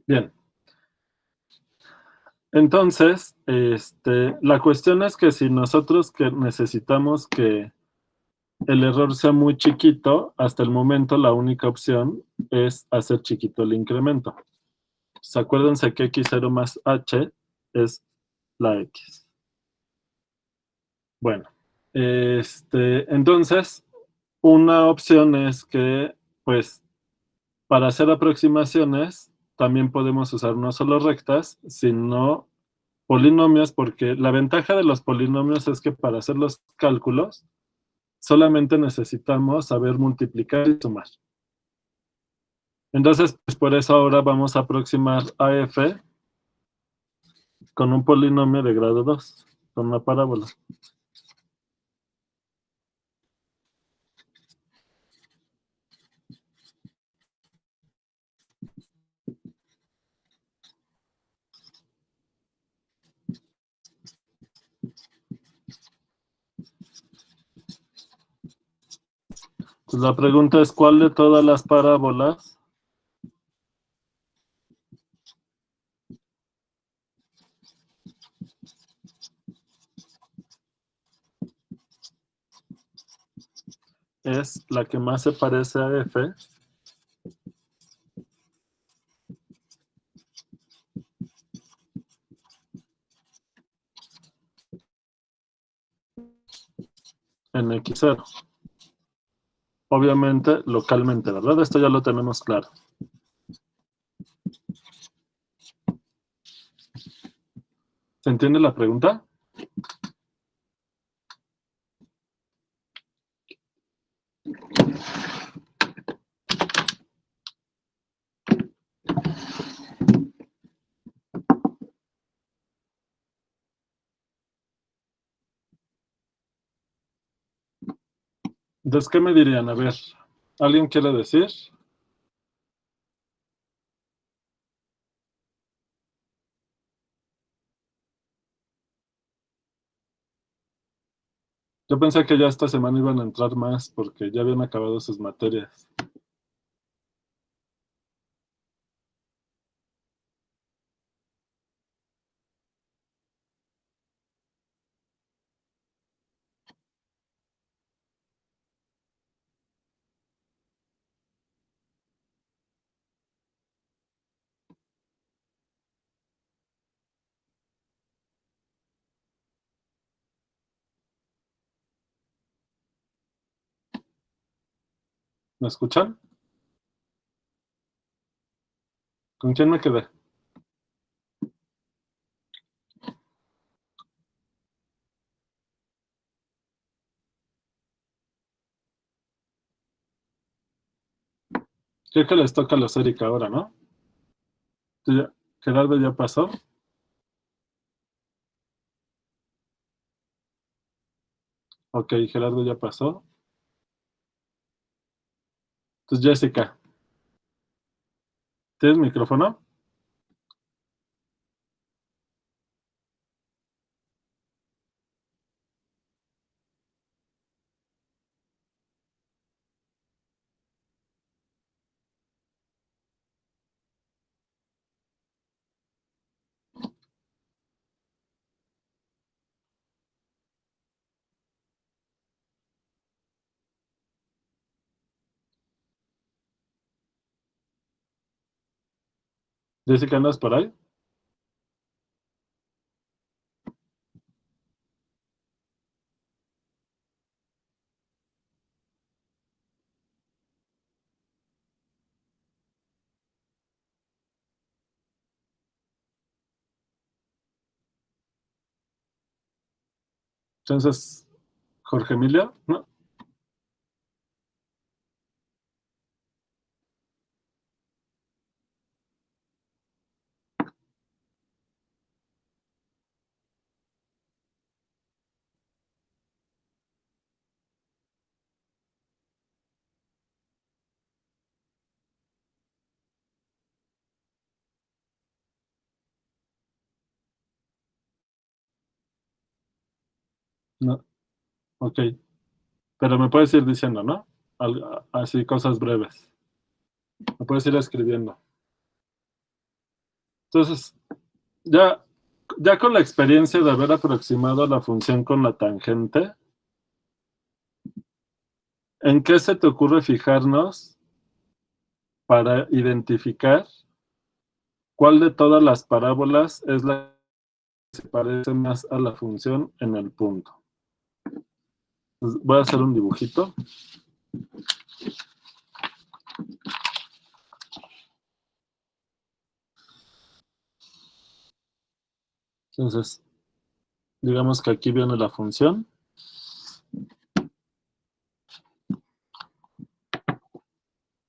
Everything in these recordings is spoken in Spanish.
Bien. Entonces, la cuestión es que si nosotros que necesitamos que el error sea muy chiquito, hasta el momento la única opción es hacer chiquito el incremento. Acuérdense que x0 más h es la x. Bueno, entonces, una opción es que, pues, para hacer aproximaciones, también podemos usar no solo rectas, sino polinomios, porque la ventaja de los polinomios es que para hacer los cálculos, solamente necesitamos saber multiplicar y sumar. Entonces, pues por eso ahora vamos a aproximar a f con un polinomio de grado 2, con una parábola. Pues la pregunta es, ¿cuál de todas las parábolas es la que más se parece a f en x0? Obviamente, localmente, ¿verdad? Esto ya lo tenemos claro. ¿Se entiende la pregunta? Entonces, ¿qué me dirían? A ver, ¿alguien quiere decir? Yo pensé que ya esta semana iban a entrar más porque ya habían acabado sus materias. ¿Me escuchan? ¿Con quién me quedé? Creo que les toca a los Erika ahora, ¿no? Gerardo ya pasó. Ok, Gerardo ya pasó. Entonces, Jessica, ¿tienes micrófono? Jessica, ¿andas por ahí? Entonces, Jorge Emilio, ¿no? No, ok. Pero me puedes ir diciendo, ¿no? Así, cosas breves. Me puedes ir escribiendo. Entonces, ya, ya con la experiencia de haber aproximado la función con la tangente, ¿en qué se te ocurre fijarnos para identificar cuál de todas las parábolas es la que se parece más a la función en el punto? Pues voy a hacer un dibujito. Entonces, digamos que aquí viene la función.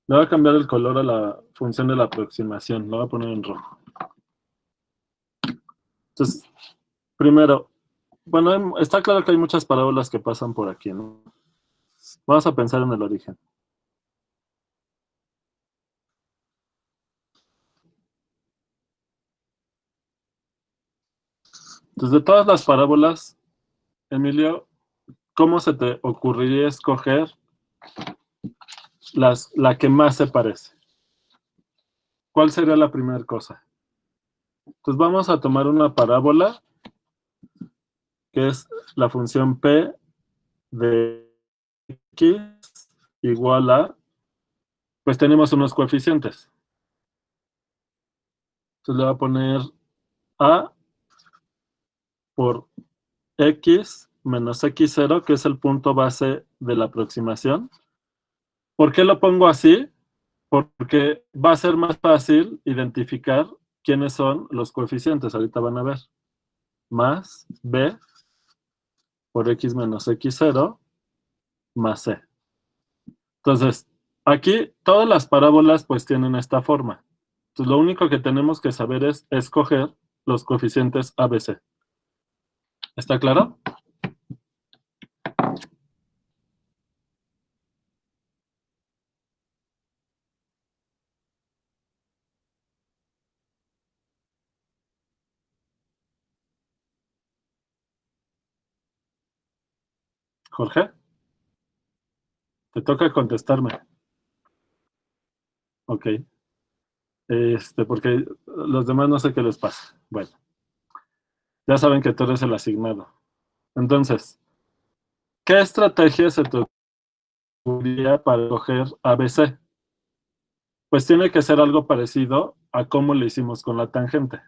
Le voy a cambiar el color a la función de la aproximación. Lo voy a poner en rojo. Entonces, primero, bueno, está claro que hay muchas parábolas que pasan por aquí, ¿no? Vamos a pensar en el origen. Entonces, de todas las parábolas, Emilio, ¿cómo se te ocurriría escoger la que más se parece? ¿Cuál sería la primera cosa? Entonces, vamos a tomar una parábola que es la función p de x igual a, pues tenemos unos coeficientes. Entonces, le voy a poner a por x menos x0, que es el punto base de la aproximación. ¿Por qué lo pongo así? Porque va a ser más fácil identificar quiénes son los coeficientes. Ahorita van a ver. Más b por x menos x0 más c. Entonces, aquí todas las parábolas pues tienen esta forma. Entonces, lo único que tenemos que saber es escoger los coeficientes ABC. ¿Está claro? Jorge, te toca contestarme. Ok. Porque los demás no sé qué les pasa. Bueno, ya saben que tú eres el asignado. Entonces, ¿qué estrategia se te ocurriría para coger ABC? Pues tiene que ser algo parecido a cómo le hicimos con la tangente.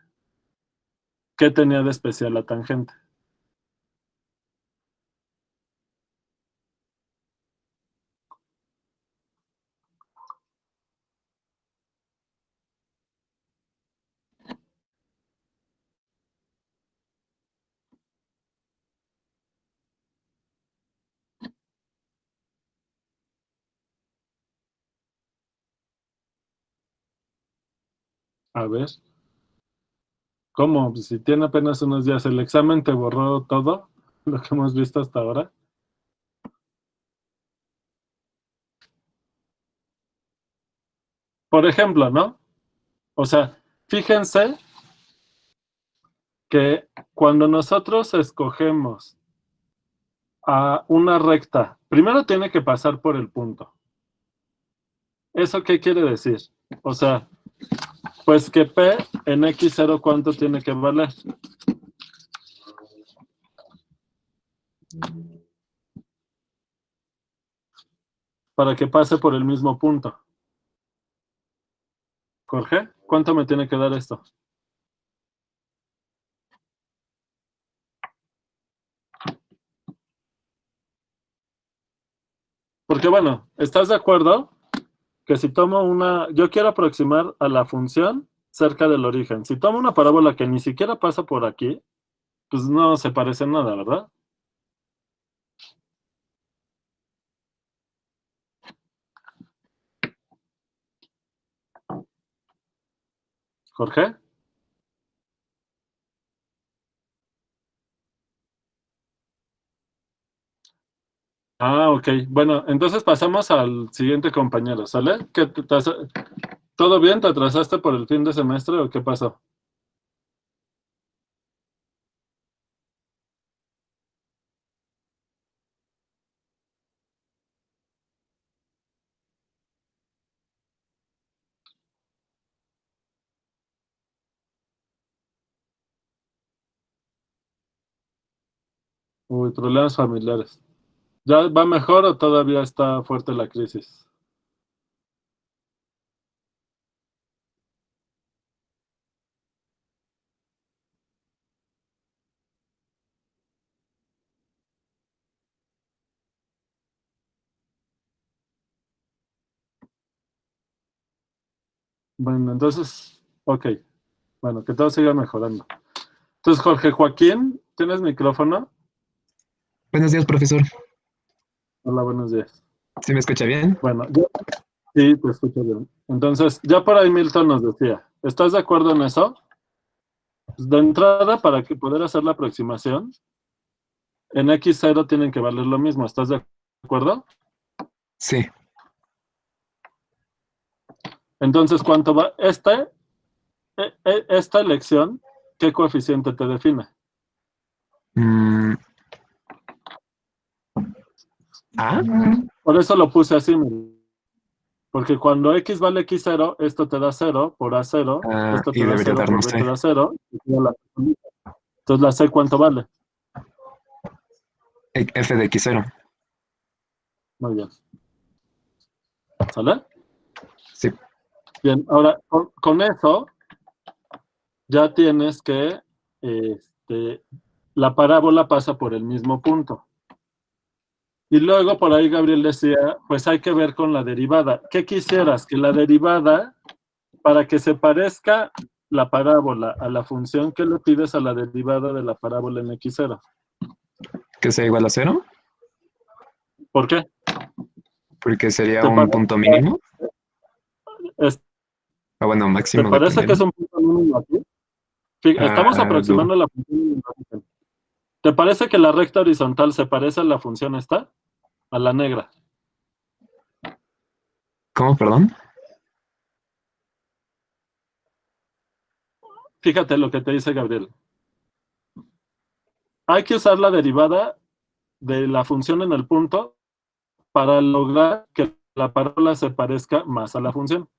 ¿Qué tenía de especial la tangente? A ver, ¿cómo? Pues si tiene apenas unos días, el examen te borró todo lo que hemos visto hasta ahora. Por ejemplo, ¿no? O sea, fíjense que cuando nosotros escogemos a una recta, primero tiene que pasar por el punto. ¿Eso qué quiere decir? O sea, pues que P en X0, ¿cuánto tiene que valer? Para que pase por el mismo punto. Jorge, ¿cuánto me tiene que dar esto? Porque bueno, ¿estás de acuerdo que si tomo yo quiero aproximar a la función cerca del origen? Si tomo una parábola que ni siquiera pasa por aquí, pues no se parece en nada, ¿verdad? Jorge. Ah, ok. Bueno, entonces pasamos al siguiente compañero, ¿sale? ¿Todo bien? ¿Te atrasaste por el fin de semestre o qué pasó? Uy, problemas familiares. ¿Ya va mejor o todavía está fuerte la crisis? Bueno, entonces, ok. Bueno, que todo siga mejorando. Entonces, Jorge Joaquín, ¿tienes micrófono? Buenos días, profesor. Hola, buenos días. ¿Sí me escucha bien? Bueno, sí, te escucho bien. Entonces, ya por ahí Milton nos decía, ¿estás de acuerdo en eso? Pues, de entrada, para que poder hacer la aproximación, en X0 tienen que valer lo mismo, ¿estás de acuerdo? Sí. Entonces, ¿cuánto va? Esta elección, ¿qué coeficiente te define? Mm, ¿A? Por eso lo puse así, porque cuando X vale X0, esto te da 0 por A0, Ah, esto y te da debería 0 por darnos B C. te da 0, y te da entonces la C, ¿cuánto vale? F de X0. Muy bien. ¿Sale? Sí, Bien, ahora con eso ya tienes que la parábola pasa por el mismo punto. Y luego por ahí Gabriel decía, pues hay que ver con la derivada. ¿Qué quisieras? Que la derivada, para que se parezca la parábola a la función que le pides a la derivada de la parábola en X0. que sea igual a cero, ¿Por qué? porque sería ¿Te un parece, punto mínimo. es- O bueno, ¿te máximo, parece que es dependiendo. un punto mínimo aquí? Estamos Ah, aproximando la función en el origen. ¿Te parece que la recta horizontal se parece a la función esta? A la negra. ¿Cómo, perdón? Fíjate lo que te dice Gabriel. Hay que usar la derivada de la función en el punto para lograr que la parábola se parezca más a la función.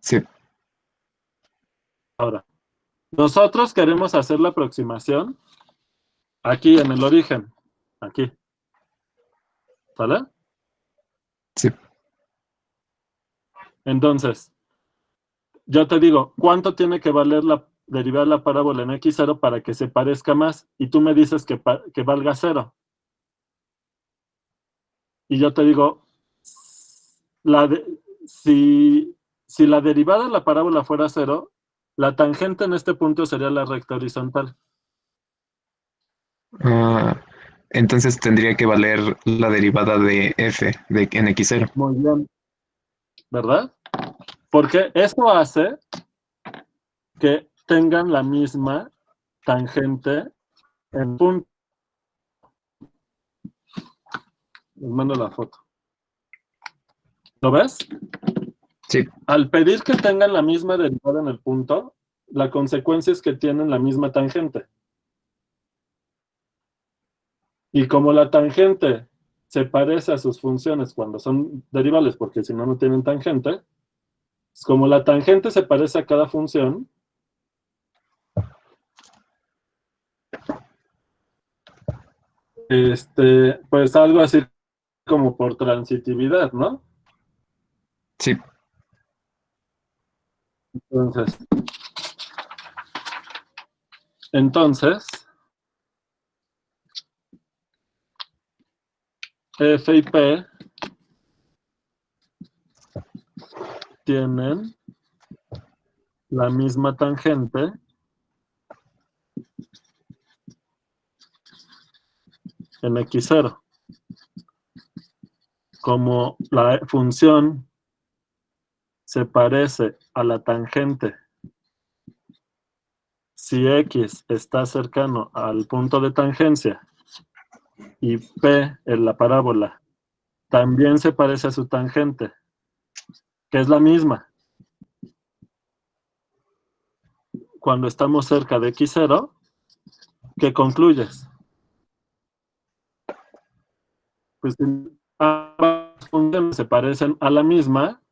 Sí, Ahora, nosotros queremos hacer la aproximación aquí en el origen. Aquí. ¿Sale? sí. Entonces, yo te digo, ¿cuánto tiene que valer la derivada de la parábola en X0 para que se parezca más? Y tú me dices que valga 0. Y yo te digo, la de- si, si la derivada de la parábola fuera 0, la tangente en este punto sería la recta horizontal. Ah, entonces tendría que valer la derivada de F de en X0. Muy bien, ¿verdad? Porque eso hace que tengan la misma tangente en punto. Les mando la foto. ¿Lo ves? Sí. Al pedir que tengan la misma derivada en el punto, la consecuencia es que tienen la misma tangente. Y como la tangente se parece a sus funciones cuando son derivables, porque si no, no tienen tangente, como la tangente se parece a cada función, pues algo así como por transitividad, ¿no? Sí. Entonces, entonces, F y P tienen la misma tangente en X0. Como la función se parece a la tangente si X está cercano al punto de tangencia y P en la parábola también se parece a su tangente, que es la misma cuando estamos cerca de X0, ¿qué concluyes? Pues ambas funciones se parecen a la misma,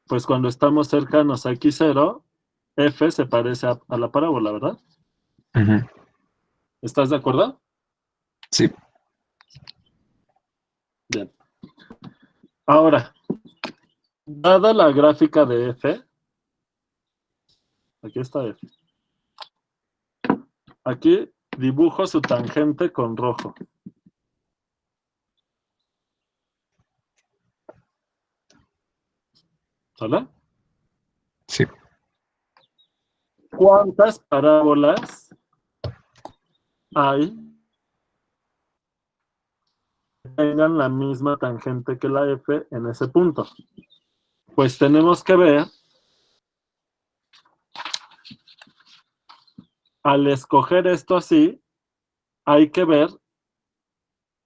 pues cuando estamos cercanos a X0, F se parece a la parábola, ¿verdad? Ujú. ¿Estás de acuerdo? Sí, Bien. Ahora, dada la gráfica de f, aquí está f. Aquí dibujo su tangente con rojo. ¿Sale? sí. ¿Cuántas parábolas hay que tengan la misma tangente que la f en ese punto? Pues tenemos que ver, al escoger esto así, hay que ver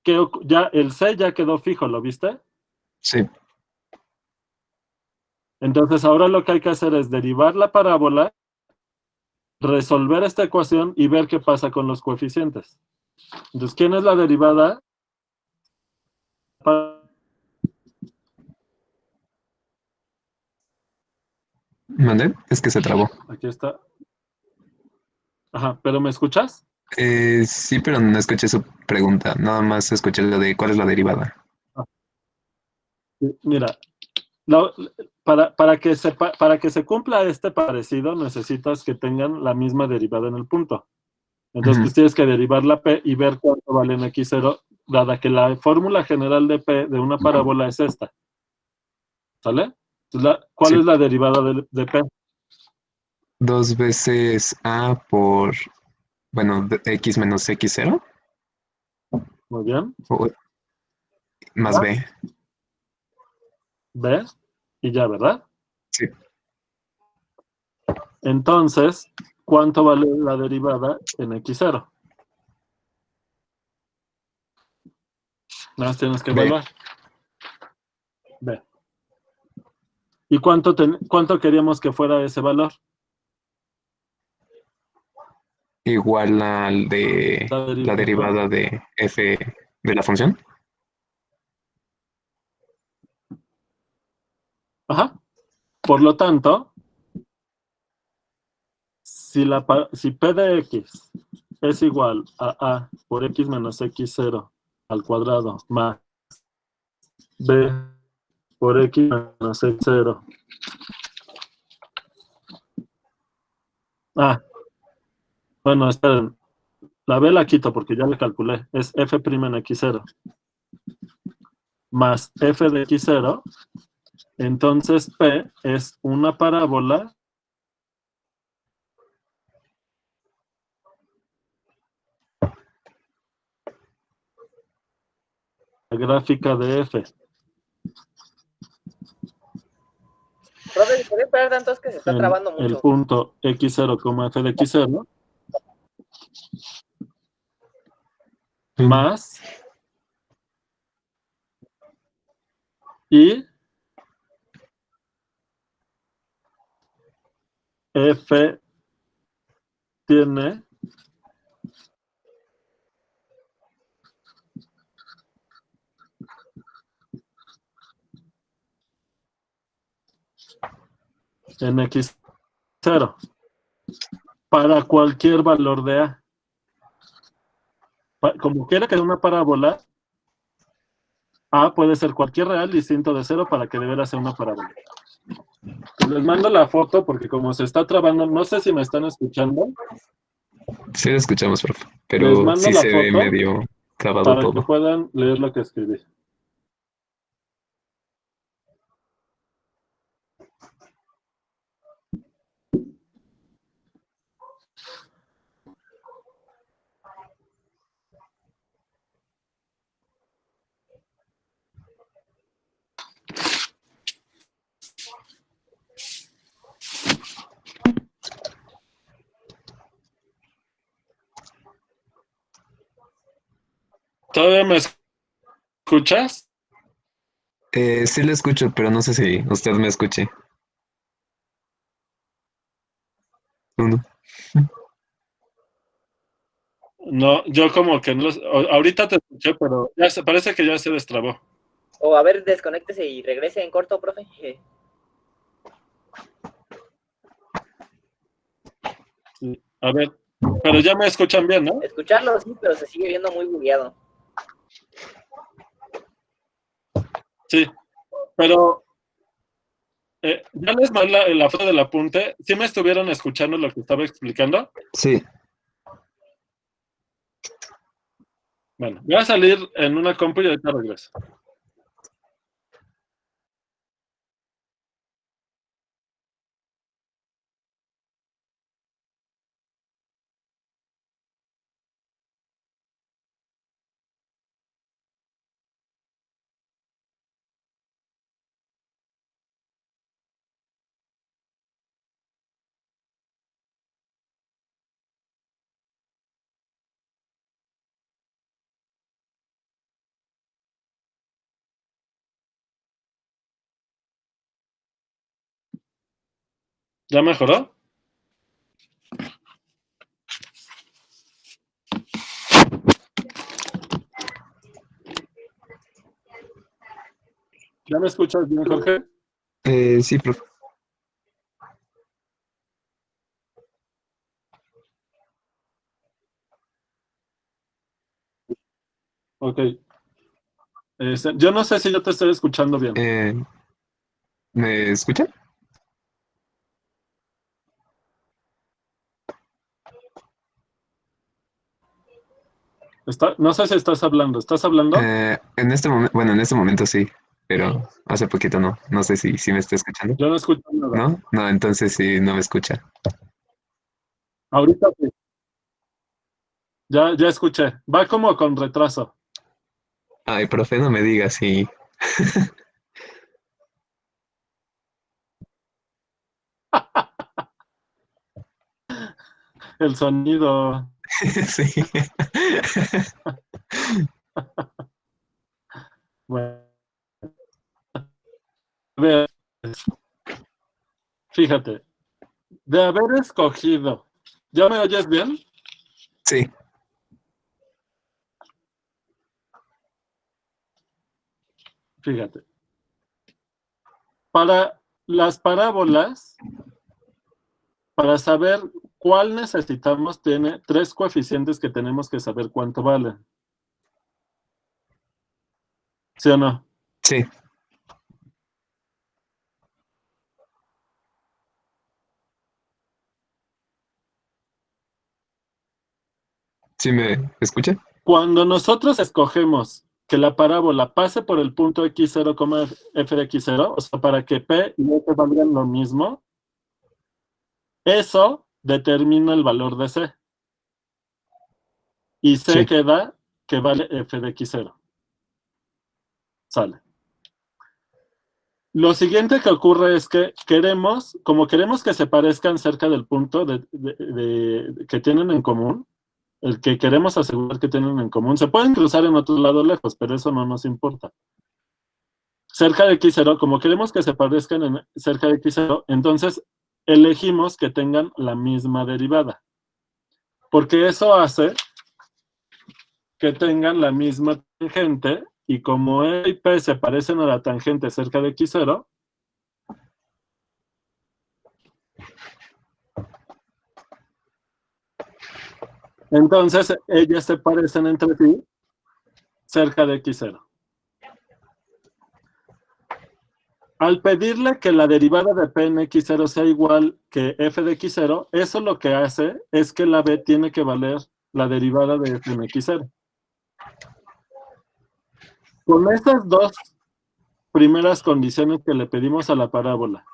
que ya el c ya quedó fijo, ¿lo viste? Sí. Entonces ahora lo que hay que hacer es derivar la parábola, resolver esta ecuación y ver qué pasa con los coeficientes. Entonces, ¿quién es la derivada? ¿Mandé? Es que se trabó. Aquí está. Ajá, ¿pero me escuchas? Sí, pero no escuché su pregunta. Nada más escuché lo de cuál es la derivada. Ah, sí, mira, la- para que se cumpla este parecido, necesitas que tengan la misma derivada en el punto. Entonces, Ujú. pues tienes que derivar la P y ver cuánto vale en X0, dada que la fórmula general de P de una parábola es esta. ¿Sale? Entonces, ¿cuál Sí. es la derivada de P? Dos veces A por, bueno, X menos X0 Muy bien. o más Más B. B y ya, ¿verdad? Sí. Entonces, ¿cuánto vale la derivada en X0? Nada más tienes que B evaluar. B. ¿Y cuánto queríamos que fuera ese valor? igual al de La la derivada. derivada de F de la función. Ajá. Por lo tanto, si P de X es igual a por X menos X0 al cuadrado más B por X menos X0. Ah, bueno, esperen. La B la quito porque ya le calculé. Es F' en X0 más F de X0. Entonces P es una parábola gráfica de F. Profe, ¿se puede esperar tanto? Es que se está En trabando el mucho. punto X0, F de X0 Mm. más y F tiene en X0 para cualquier valor de A. Como quiera que sea una parábola, A puede ser cualquier real distinto de cero para que debiera ser una parábola. Les mando la foto porque como se está trabando, no sé si me están escuchando. Sí lo escuchamos, profe, Les pero mando sí la se ve foto medio trabado para que todo. puedan leer lo que escribí. ¿Todavía me escuchas? Sí lo escucho, pero no sé si usted me escuche. Uno. No, yo como que no. Ahorita te escuché, pero parece que ya se destrabó. O a ver, desconéctese y regrese en corto, profe. Sí. A ver, Pero ya me escuchan bien, ¿no? Escucharlo sí, pero se sigue viendo muy bugueado. Sí, pero ya les mandé la foto del apunte. ¿Sí me estuvieron escuchando lo que estaba explicando? Sí, Bueno, voy a salir en una compu y ahorita regreso. ¿Ya mejoró? ¿Ya me escuchas bien, Jorge? sí, profe. Ok. Yo no sé si yo te estoy escuchando bien. ¿Me escucha? No sé si estás hablando. ¿Estás hablando? En este momento, bueno, en este momento sí, pero hace poquito no. No sé si me está escuchando. Yo no escucho nada. ¿No? No, entonces sí, no me escucha. Ahorita sí. Ya escuché. Va como con retraso. Ay, profe, no me digas sí. El sonido. Sí. Bueno, a ver, fíjate. De haber escogido. ¿Ya me oyes bien? Sí, Fíjate. Para las parábolas, para saber cuál necesitamos, tiene 3 coeficientes que tenemos que saber cuánto valen. ¿Sí o no? sí. ¿Sí me escucha? Cuando nosotros escogemos que la parábola pase por el punto x0, f de x0, o sea, para que p y f valgan lo mismo, eso determina el valor de c. Y c Sí, queda que vale f de x0. Sale. Lo siguiente que ocurre es que como queremos que se parezcan cerca del punto que tienen en común, el que queremos asegurar que tienen en común, se pueden cruzar en otro lado lejos, pero eso no nos importa. Cerca de x0, como queremos que se parezcan cerca de x0, entonces elegimos que tengan la misma derivada. Porque eso hace que tengan la misma tangente, y como E y P se parecen a la tangente cerca de x0, entonces ellas se parecen entre sí cerca de x0. Al pedirle que la derivada de P en x0 sea igual que f de x0, eso lo que hace es que la B tiene que valer la derivada de f en x0. Con estas dos primeras condiciones que le pedimos a la parábola,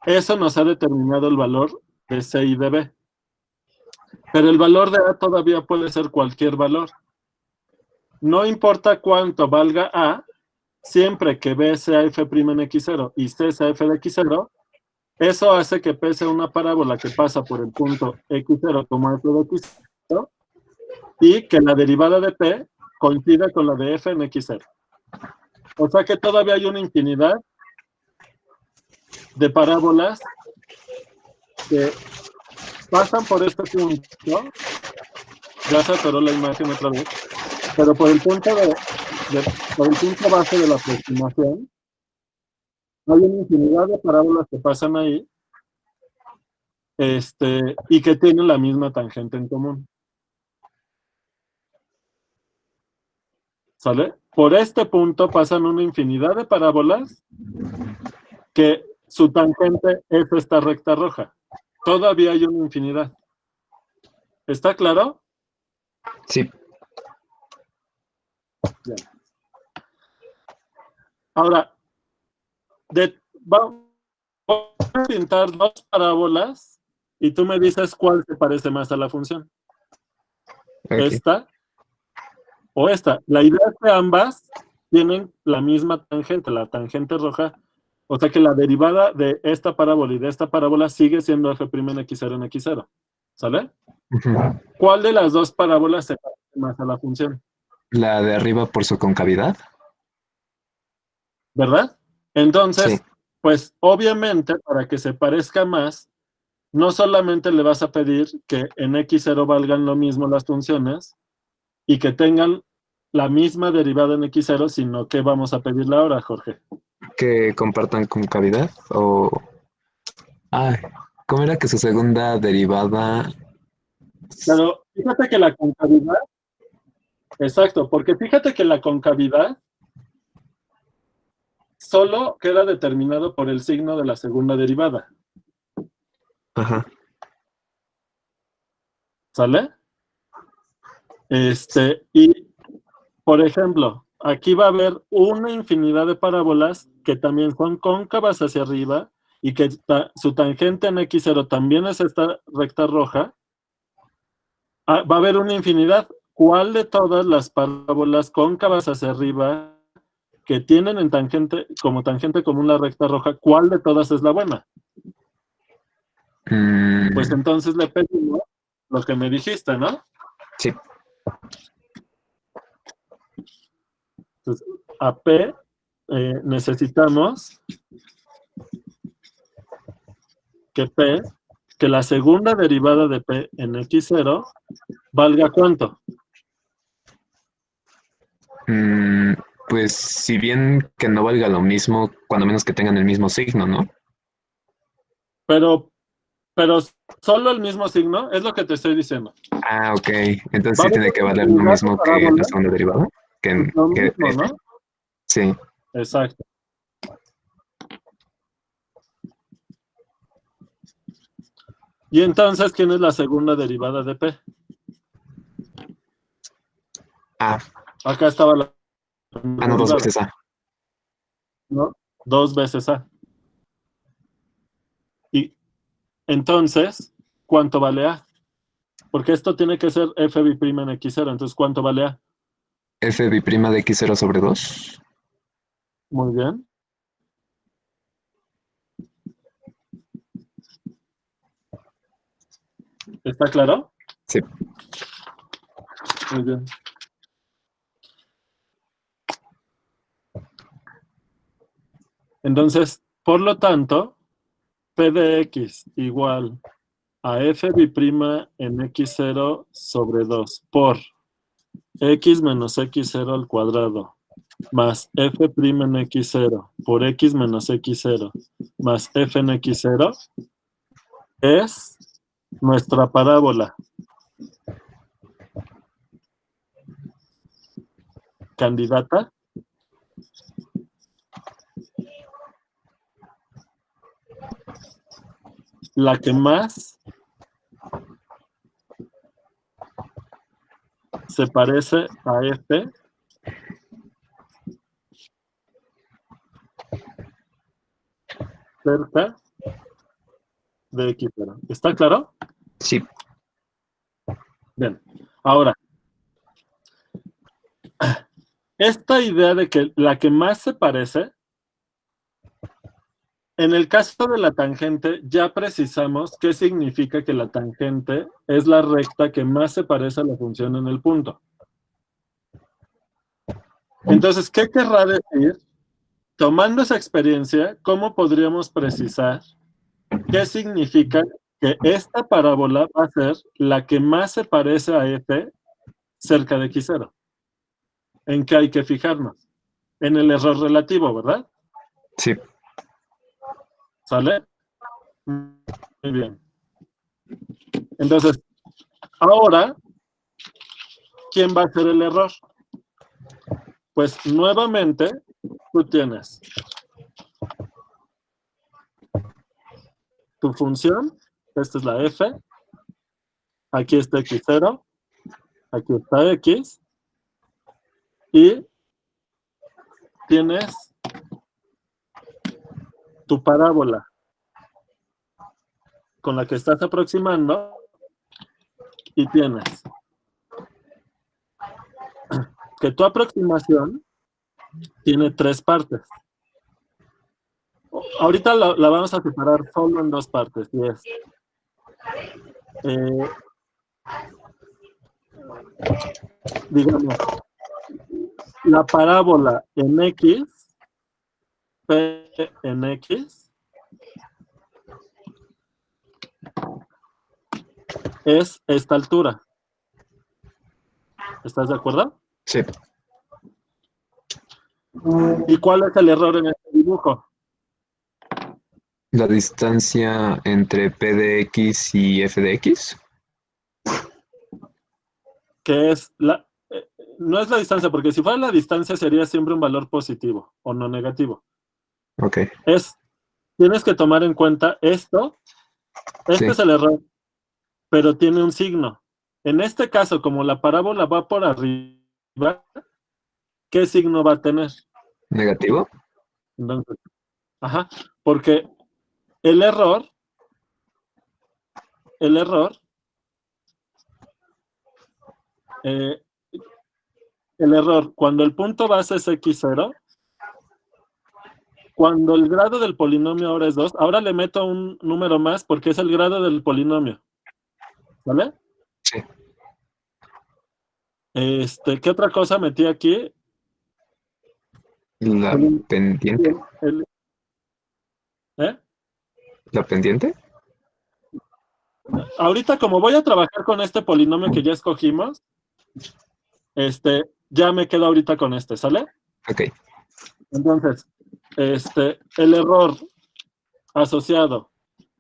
eso nos ha determinado el valor de C y de B. Pero el valor de A todavía puede ser cualquier valor. No importa cuánto valga A, siempre que B sea f' en x0 y C sea f de x0, eso hace que P sea una parábola que pasa por el punto x0 como f de x0 y que la derivada de P coincida con la de f en x0. O sea que todavía hay una infinidad de parábolas que pasan por este punto. Ya se atoró la imagen otra vez, pero por el punto base de la aproximación, hay una infinidad de parábolas que pasan ahí y que tienen la misma tangente en común. ¿Sale? Por este punto pasan una infinidad de parábolas que su tangente es esta recta roja. Todavía hay una infinidad. ¿Está claro? Sí. Bien. Ahora, vamos a pintar dos parábolas y tú me dices cuál se parece más a la función. Okay. ¿Esta o esta? La idea es que ambas tienen la misma tangente, la tangente roja. O sea que la derivada de esta parábola y de esta parábola sigue siendo f' en x0 en x0. ¿Sale? Ujú. ¿Cuál de las dos parábolas se parece más a la función? La de arriba por su concavidad. ¿Verdad? Entonces, Sí. pues obviamente para que se parezca más, no solamente le vas a pedir que en x0 valgan lo mismo las funciones y que tengan la misma derivada en x0, sino que vamos a pedirle ahora, Jorge. Que compartan concavidad o... Ay, ¿cómo era que su segunda derivada? Pero fíjate que la concavidad, exacto, porque fíjate que la concavidad solo queda determinado por el signo de la segunda derivada. Ajá. ¿Sale? Y, por ejemplo, aquí va a haber una infinidad de parábolas que también son cóncavas hacia arriba y que su tangente en x0 también es esta recta roja. Va a haber una infinidad. ¿Cuál de todas las parábolas cóncavas hacia arriba que tienen en tangente común la recta roja, cuál de todas es la buena? Pues entonces le pedimos lo que me dijiste, ¿no? Sí. Entonces, a P necesitamos que la segunda derivada de P en x0 valga ¿cuánto? Pues si bien que no valga lo mismo, cuando menos que tengan el mismo signo, ¿no? Pero solo el mismo signo, es lo que te estoy diciendo. Ah, ok. Entonces Va a sí haber tiene que una valer lo infinidad de mismo que la parábolas, segunda derivada. pues lo Que mismo, F. ¿no? Sí. Exacto. Y entonces, ¿quién es la segunda derivada de P? Ah, Acá estaba la no, dos derivada, veces A. ¿no? 2 veces A. Y entonces, ¿cuánto vale A? Porque esto tiene que ser f' en x0, entonces ¿cuánto vale A? F biprima de x0 sobre 2. Muy bien. ¿Está claro? Sí. Muy bien. Entonces, por lo tanto, P de x igual a f biprima en x0 sobre 2 por x menos x0 al cuadrado más f' en x0 por x menos x0 más f en x0 es nuestra parábola candidata la que más se parece a f cerca de x0. ¿Está claro? Sí. Bien. Ahora, esta idea de que la que más se parece, en el caso de la tangente, ya precisamos qué significa que la tangente es la recta que más se parece a la función en el punto. Entonces, ¿qué querrá decir? Tomando esa experiencia, ¿cómo podríamos precisar qué significa que esta parábola va a ser la que más se parece a f cerca de x0? ¿En qué hay que fijarnos? En el error relativo, ¿verdad? Sí. ¿Sale? Muy bien. Entonces, ahora, ¿quién va a hacer el error? Pues nuevamente, tú tienes tu función, esta es la f, aquí está x0, aquí está x, y tienes tu parábola con la que estás aproximando, y tienes que tu aproximación tiene 3 partes. Ahorita la vamos a separar solo en 2 partes, y es digamos, la parábola en x, p en x, es esta altura. ¿Estás de acuerdo? Sí, ¿Y cuál es el error en este dibujo? la distancia entre P de X y F de X. Que es no es la distancia, porque si fuera la distancia sería siempre un valor positivo o no negativo. Ok, Tienes que tomar en cuenta esto. Este sí, es el error, pero tiene un signo. En este caso, como la parábola va por arriba, ¿qué signo va a tener? negativo. Entonces, ajá, porque el error, el error, eh, el error, cuando el punto base es x0, cuando el grado del polinomio ahora es 2, ahora le meto un número más porque es el grado del polinomio. ¿Vale? Sí, ¿Qué otra cosa metí aquí? la El- pendiente. el- ¿eh? La pendiente. Ahorita, como voy a trabajar con este polinomio que ya escogimos, ya me quedo ahorita con este, ¿sale? Ok, Entonces, el error asociado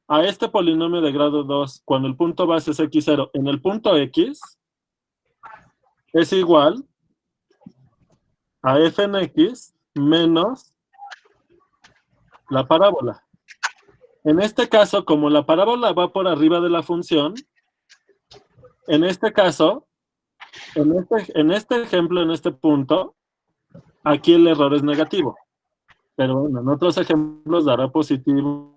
a este polinomio de grado 2, cuando el punto base es x0 en el punto x, es igual a f en x menos la parábola. En este caso, como la parábola va por arriba de la función, en este caso, en este ejemplo, en este punto, aquí el error es negativo. Pero bueno, en otros ejemplos dará positivo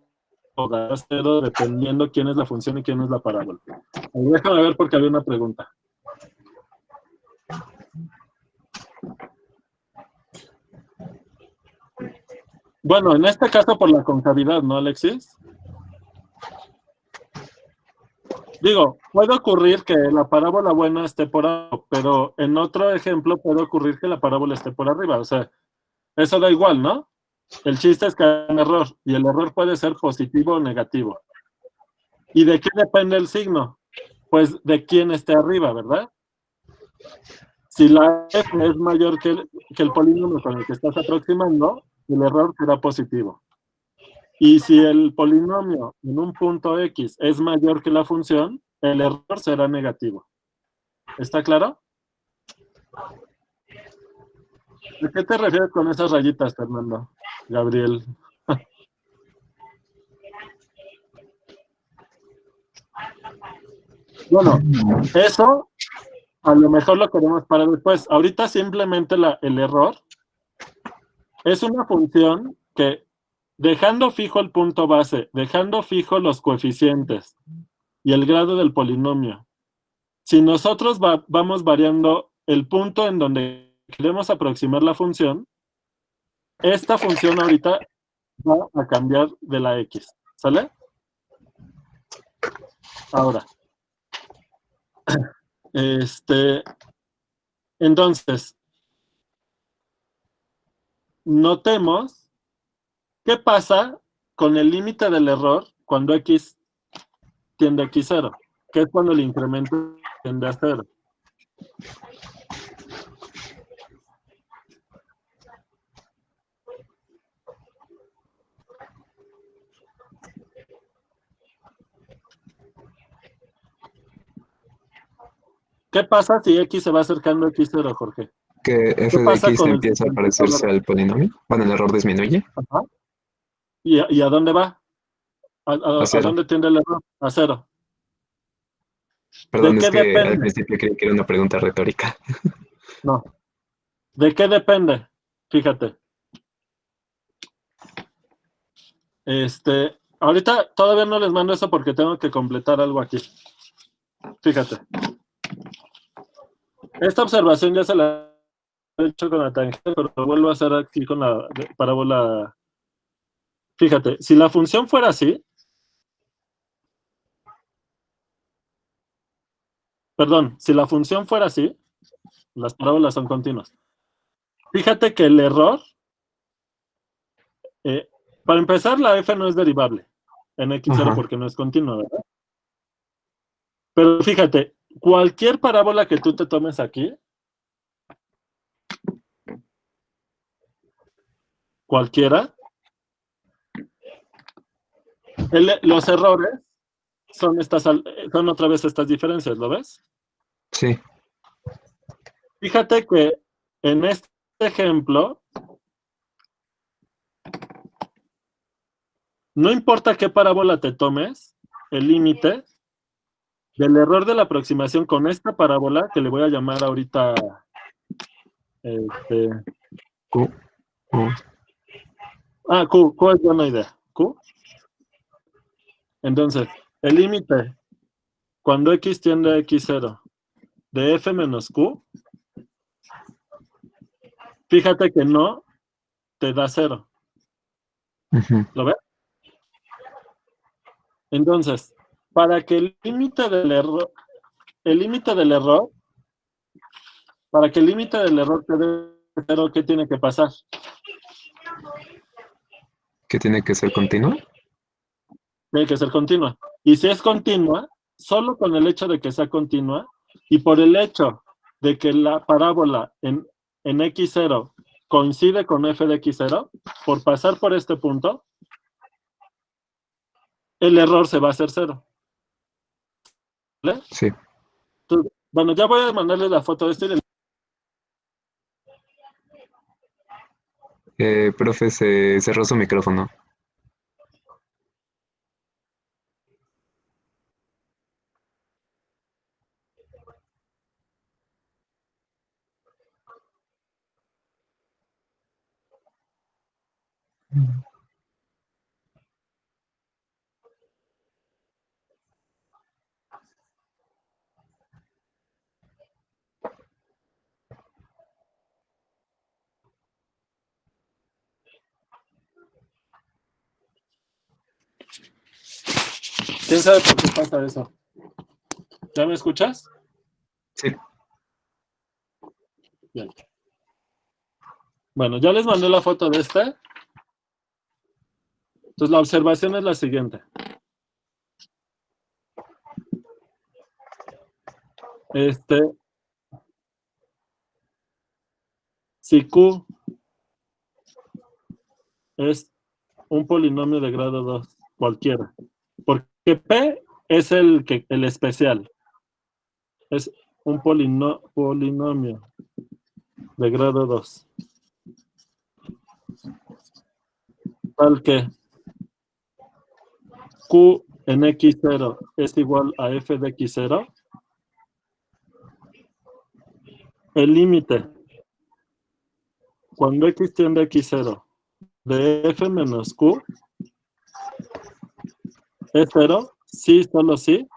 o dará cero, dependiendo quién es la función y quién es la parábola. Déjame ver porque había una pregunta. Bueno, en este caso por la concavidad, ¿no, Alexis? Digo, puede ocurrir que la parábola buena esté por abajo, pero en otro ejemplo puede ocurrir que la parábola esté por arriba. O sea, eso da igual, ¿no? El chiste es que hay un error, y el error puede ser positivo o negativo. ¿Y de qué depende el signo? Pues de quién esté arriba, ¿verdad? Si la f es mayor que el polinomio con el que estás aproximando, el error será positivo. Y si el polinomio en un punto x es mayor que la función, el error será negativo. ¿Está claro? ¿A qué te refieres con esas rayitas, Fernando? Gabriel. Bueno, eso a lo mejor lo queremos para después. Ahorita simplemente el error es una función que, dejando fijo el punto base, dejando fijo los coeficientes y el grado del polinomio, si nosotros vamos variando el punto en donde queremos aproximar la función, esta función ahorita va a cambiar de la x. ¿Sale? Ahora, entonces, notemos qué pasa con el límite del error cuando x tiende a x0, que es cuando el incremento tiende a 0. ¿Qué pasa si x se va acercando a x0, Jorge? Que f de pasa x con el empieza a siguiente parecerse valor? al polinomio. Bueno, el error disminuye Ajá. ¿Y a dónde va? a ¿A cero. dónde tiende el error? A 0. ¿De Perdón, es qué que al depende? principio creí que era una pregunta retórica. No. ¿De qué depende? Fíjate. Ahorita todavía no les mando eso porque tengo que completar algo aquí. Fíjate. Esta observación ya se la he hecho con la tangente, pero lo vuelvo a hacer aquí con la parábola. Fíjate, si la función fuera así, perdón, si la función fuera así, las parábolas son continuas. Fíjate que el error, para empezar, la f no es derivable en x0 Ajá. porque no es continua, ¿verdad? Pero fíjate, cualquier parábola que tú te tomes aquí, cualquiera, los errores son otra vez estas diferencias, ¿lo ves? Sí. Fíjate que en este ejemplo, no importa qué parábola te tomes, el límite del error de la aproximación con esta parábola, que le voy a llamar ahorita Q. U. Q es buena idea. Q. Entonces, el límite cuando x tiende a x0 de f menos q, fíjate que no te da 0. Ujú. ¿Lo ves? Entonces, para que el límite del error, para que el límite del error te dé 0, ¿qué tiene que pasar? ¿Que tiene que ser continua? Tiene que ser continua. Y si es continua, solo con el hecho de que sea continua y por el hecho de que la parábola en x0 coincide con f de x0, por pasar por este punto, el error se va a hacer 0. ¿Vale? Sí. Entonces, bueno, ya voy a mandarles la foto de este. Profe, se cerró su micrófono. ¿Quién sabe por qué pasa eso? ¿Ya me escuchas? Sí. Bien. Bueno, ya les mandé la foto de este. Entonces la observación es la siguiente. Si Q es un polinomio de grado 2, cualquiera, porque P es el especial, es un polinomio de grado 2, tal que Q en x0 es igual a f de x0, el límite cuando x tiende a x0 de f menos q es 0, sí, solo sí,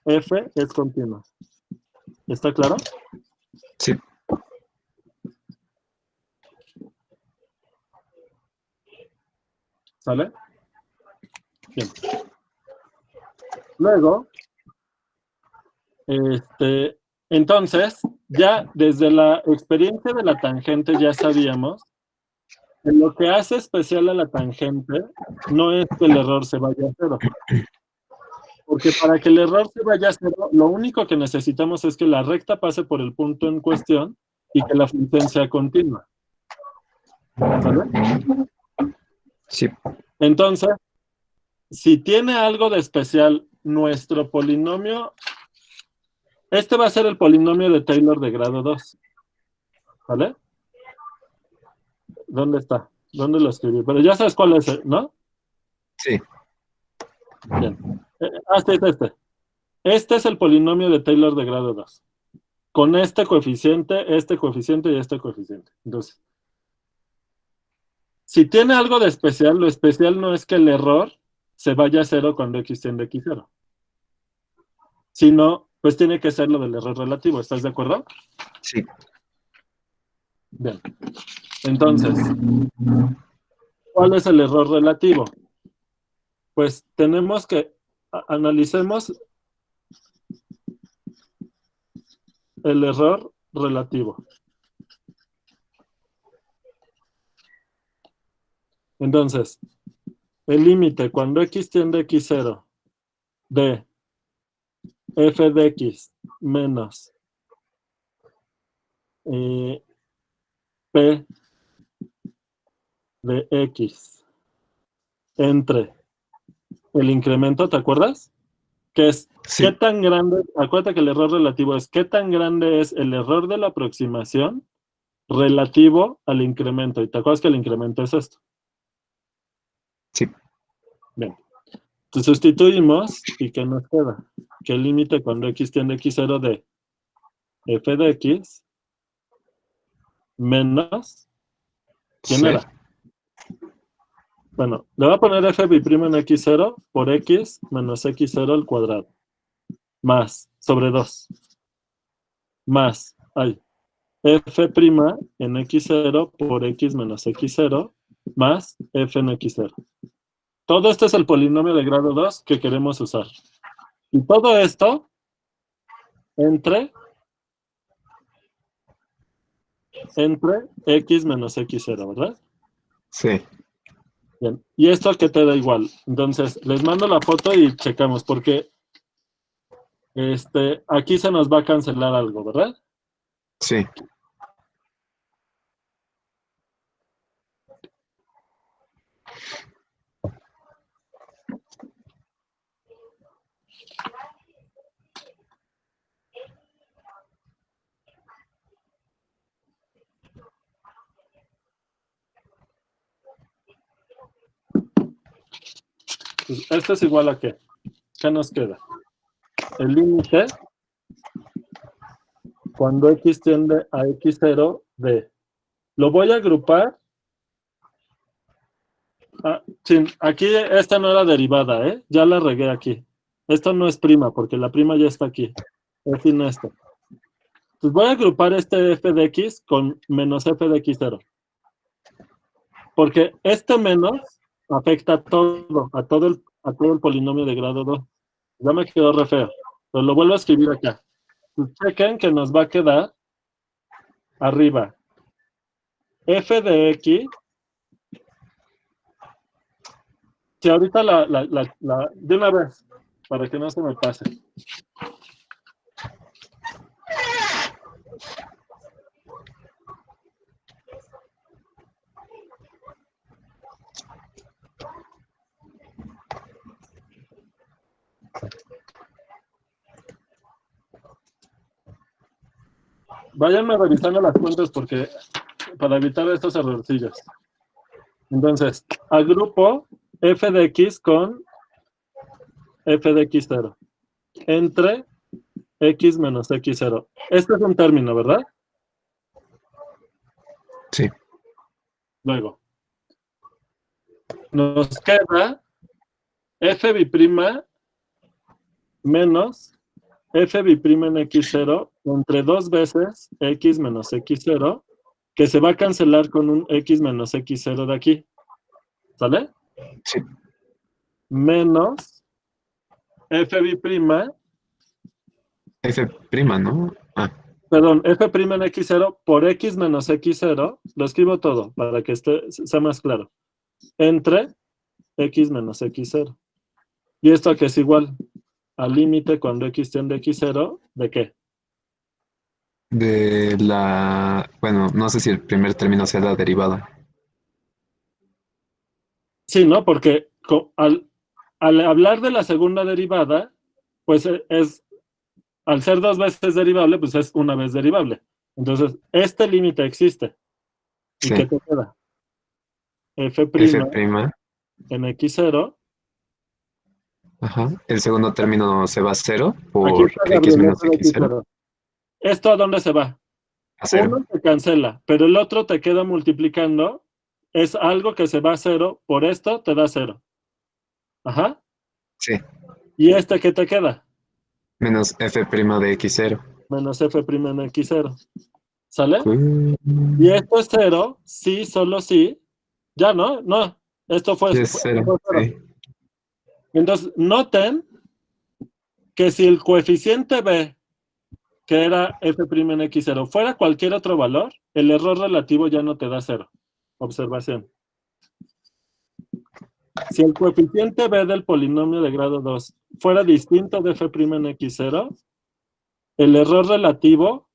f es continua. ¿Está claro? Sí. ¿Sale? Bien. Luego, entonces, ya desde la experiencia de la tangente ya sabíamos que lo que hace especial a la tangente no es que el error se vaya a 0. Porque para que el error se vaya a 0, lo único que necesitamos es que la recta pase por el punto en cuestión y que la función sea continua. ¿Sale? Sí. Entonces, si tiene algo de especial nuestro polinomio Este va a ser el polinomio de Taylor de grado 2. ¿Vale? ¿Dónde está? ¿Dónde lo escribí? Pero ya sabes cuál es, ¿no? Sí, Bien. Sí, es este. Este es el polinomio de Taylor de grado 2. Con este coeficiente y este coeficiente. Entonces, si tiene algo de especial, lo especial no es que el error se vaya a cero cuando x tiende a x0. Sino, pues tiene que ser lo del error relativo. ¿Estás de acuerdo? sí. Bien. Entonces, ¿cuál es el error relativo? Pues tenemos que analicemos el error relativo. Entonces, el límite cuando x tiende a x0 de f de x menos p de x entre el incremento, ¿te acuerdas? Que es Sí, qué tan grande, acuérdate que el error relativo es qué tan grande es el error de la aproximación relativo al incremento. Y te acuerdas que el incremento es esto. sí. Bien. Entonces sustituimos y ¿qué nos queda? Que el límite cuando x tiende a x0 de f de x menos, ¿quién Sí, era? Bueno, le voy a poner f' en x0 por x menos x0 al cuadrado. Más, sobre 2. Más, f' en x0 por x menos x0 más f en x0. Todo esto es el polinomio de grado 2 que queremos usar. Y todo esto entre x menos x0, ¿verdad? sí. Bien. Y esto que te da igual. Entonces, les mando la foto y checamos, porque aquí se nos va a cancelar algo, ¿verdad? Sí. Pues esto es igual a qué. ¿Qué nos queda? El límite cuando x tiende a x0 de... Lo voy a agrupar. Sí, aquí esta no era derivada, ¿eh? Ya la regué aquí. Esto no es prima, porque la prima ya está aquí. Es sin esto. Pues voy a agrupar este f de x con menos f de x0. Porque este menos afecta a todo el polinomio de grado 2. Ya me quedó re feo. Pero lo vuelvo a escribir acá. Pues chequen que nos va a quedar arriba f de x. Si ahorita de una vez, para que no se me pase. Váyanme revisando las cuentas porque para evitar estos errorcillos. Entonces, agrupo f de x con f de x0 entre x menos x0. Este es un término, ¿verdad? Sí. Luego, nos queda f bi'prima menos f bi'prima en x0 entre 2 veces x menos x0, que se va a cancelar con un x menos x0 de aquí. ¿Sale? Sí. Menos f bi'prima, F prima, ¿no? Ah, perdón, f' en x0 por x menos x0, lo escribo todo para que sea más claro, entre x menos x0. Y esto que es igual al límite cuando x tiende a x0, ¿de qué? de la... Bueno, no sé si el primer término sea la derivada. Sí, ¿no? Porque al hablar de la segunda derivada, pues es al ser 2 veces derivable, pues es una vez derivable. Entonces, este límite existe. ¿Y Sí. qué te queda? F' F'. en x0. Ajá. El segundo término se va a cero Aquí por está x Gabriel, menos F de x0 x0. ¿Esto a dónde se va? a cero. Uno se cancela, pero el otro te queda multiplicando. Es algo que se va a 0, por esto te da 0. Ajá. Sí. ¿Y este qué te queda? Menos f' de x0. Menos f' en x0. ¿Sale? Mm, Y esto es 0, sí, solo sí. Ya, ¿no? No, esto fue, sí es fue cero. 0. Sí. Entonces, noten que si el coeficiente b, que era f' en x0, fuera cualquier otro valor, el error relativo ya no te da 0. Observación. Si el coeficiente b del polinomio de grado 2 fuera distinto de f' en x0, el error relativo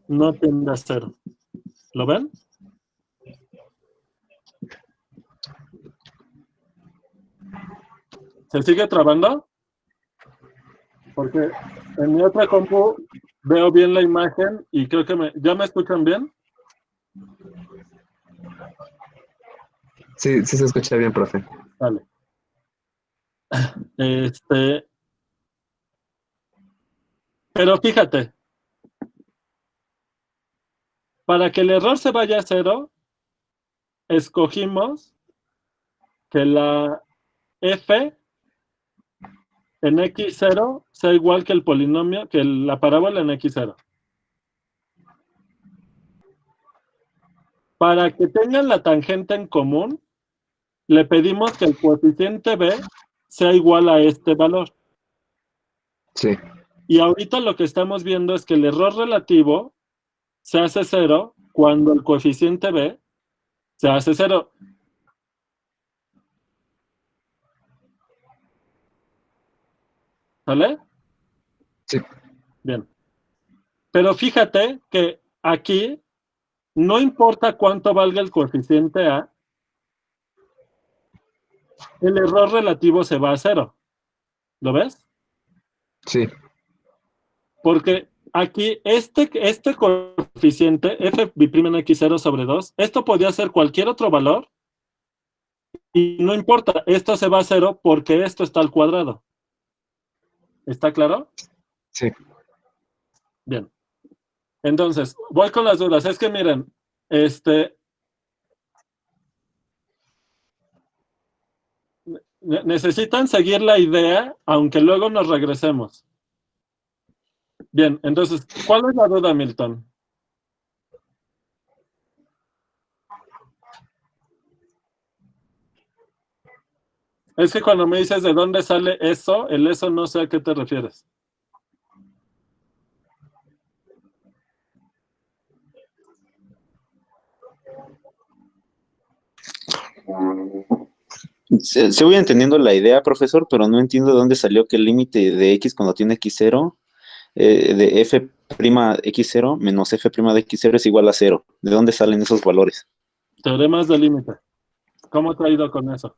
no tendrá 0. ¿Lo ven? ¿Se sigue trabando? Porque en mi otra compu veo bien la imagen y creo que ¿ya me escuchan bien? Sí, sí se escucha bien, profe. Vale. Pero fíjate, para que el error se vaya a 0, escogimos que la f en x0 sea igual que el polinomio, que la parábola en x0. Para que tengan la tangente en común, le pedimos que el coeficiente b sea igual a este valor. Sí. Y ahorita lo que estamos viendo es que el error relativo se hace 0 cuando el coeficiente b se hace 0. ¿Sale? Sí. Bien. Pero fíjate que aquí no importa cuánto valga el coeficiente a, el error relativo se va a 0. ¿Lo ves? Sí. Porque aquí este coeficiente f' en x0 sobre 2, esto podría ser cualquier otro valor y no importa, esto se va a 0 porque esto está al cuadrado. ¿Está claro? Sí. Bien. Entonces, voy con las dudas. Es que miren, necesitan seguir la idea, aunque luego nos regresemos. Bien, entonces, ¿cuál es la duda, Milton? Es que cuando me dices de dónde sale eso, el eso no sé a qué te refieres. Se voy entendiendo la idea, profesor, pero no entiendo de dónde salió que el límite de x cuando tiene x0, de f' x0 menos f' de x0 es igual a 0. ¿De dónde salen esos valores? Teoremas de límite. ¿Cómo te ha ido con eso?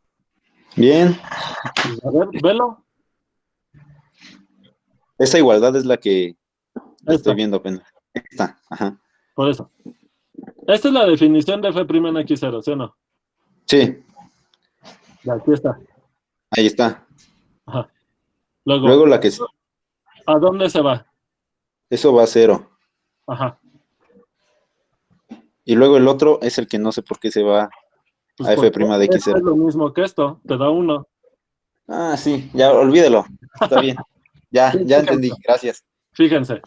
Bien, A ver, velo. esa igualdad es la que estoy Esta, viendo apenas. Esta, ajá. por eso. Esta es la definición de f' en x0, ¿sí o no? Sí, Ya, aquí está. ahí está. Ajá. Luego, Luego la que ¿a dónde se va? eso va a 0. Ajá. Y luego el otro es el que no sé por qué se va Pues a f' porque de esto es x0. lo mismo que esto, te da 1. Ah, sí, ya olvídelo. Está bien. Ya, ya entendí. Gracias. Fíjense,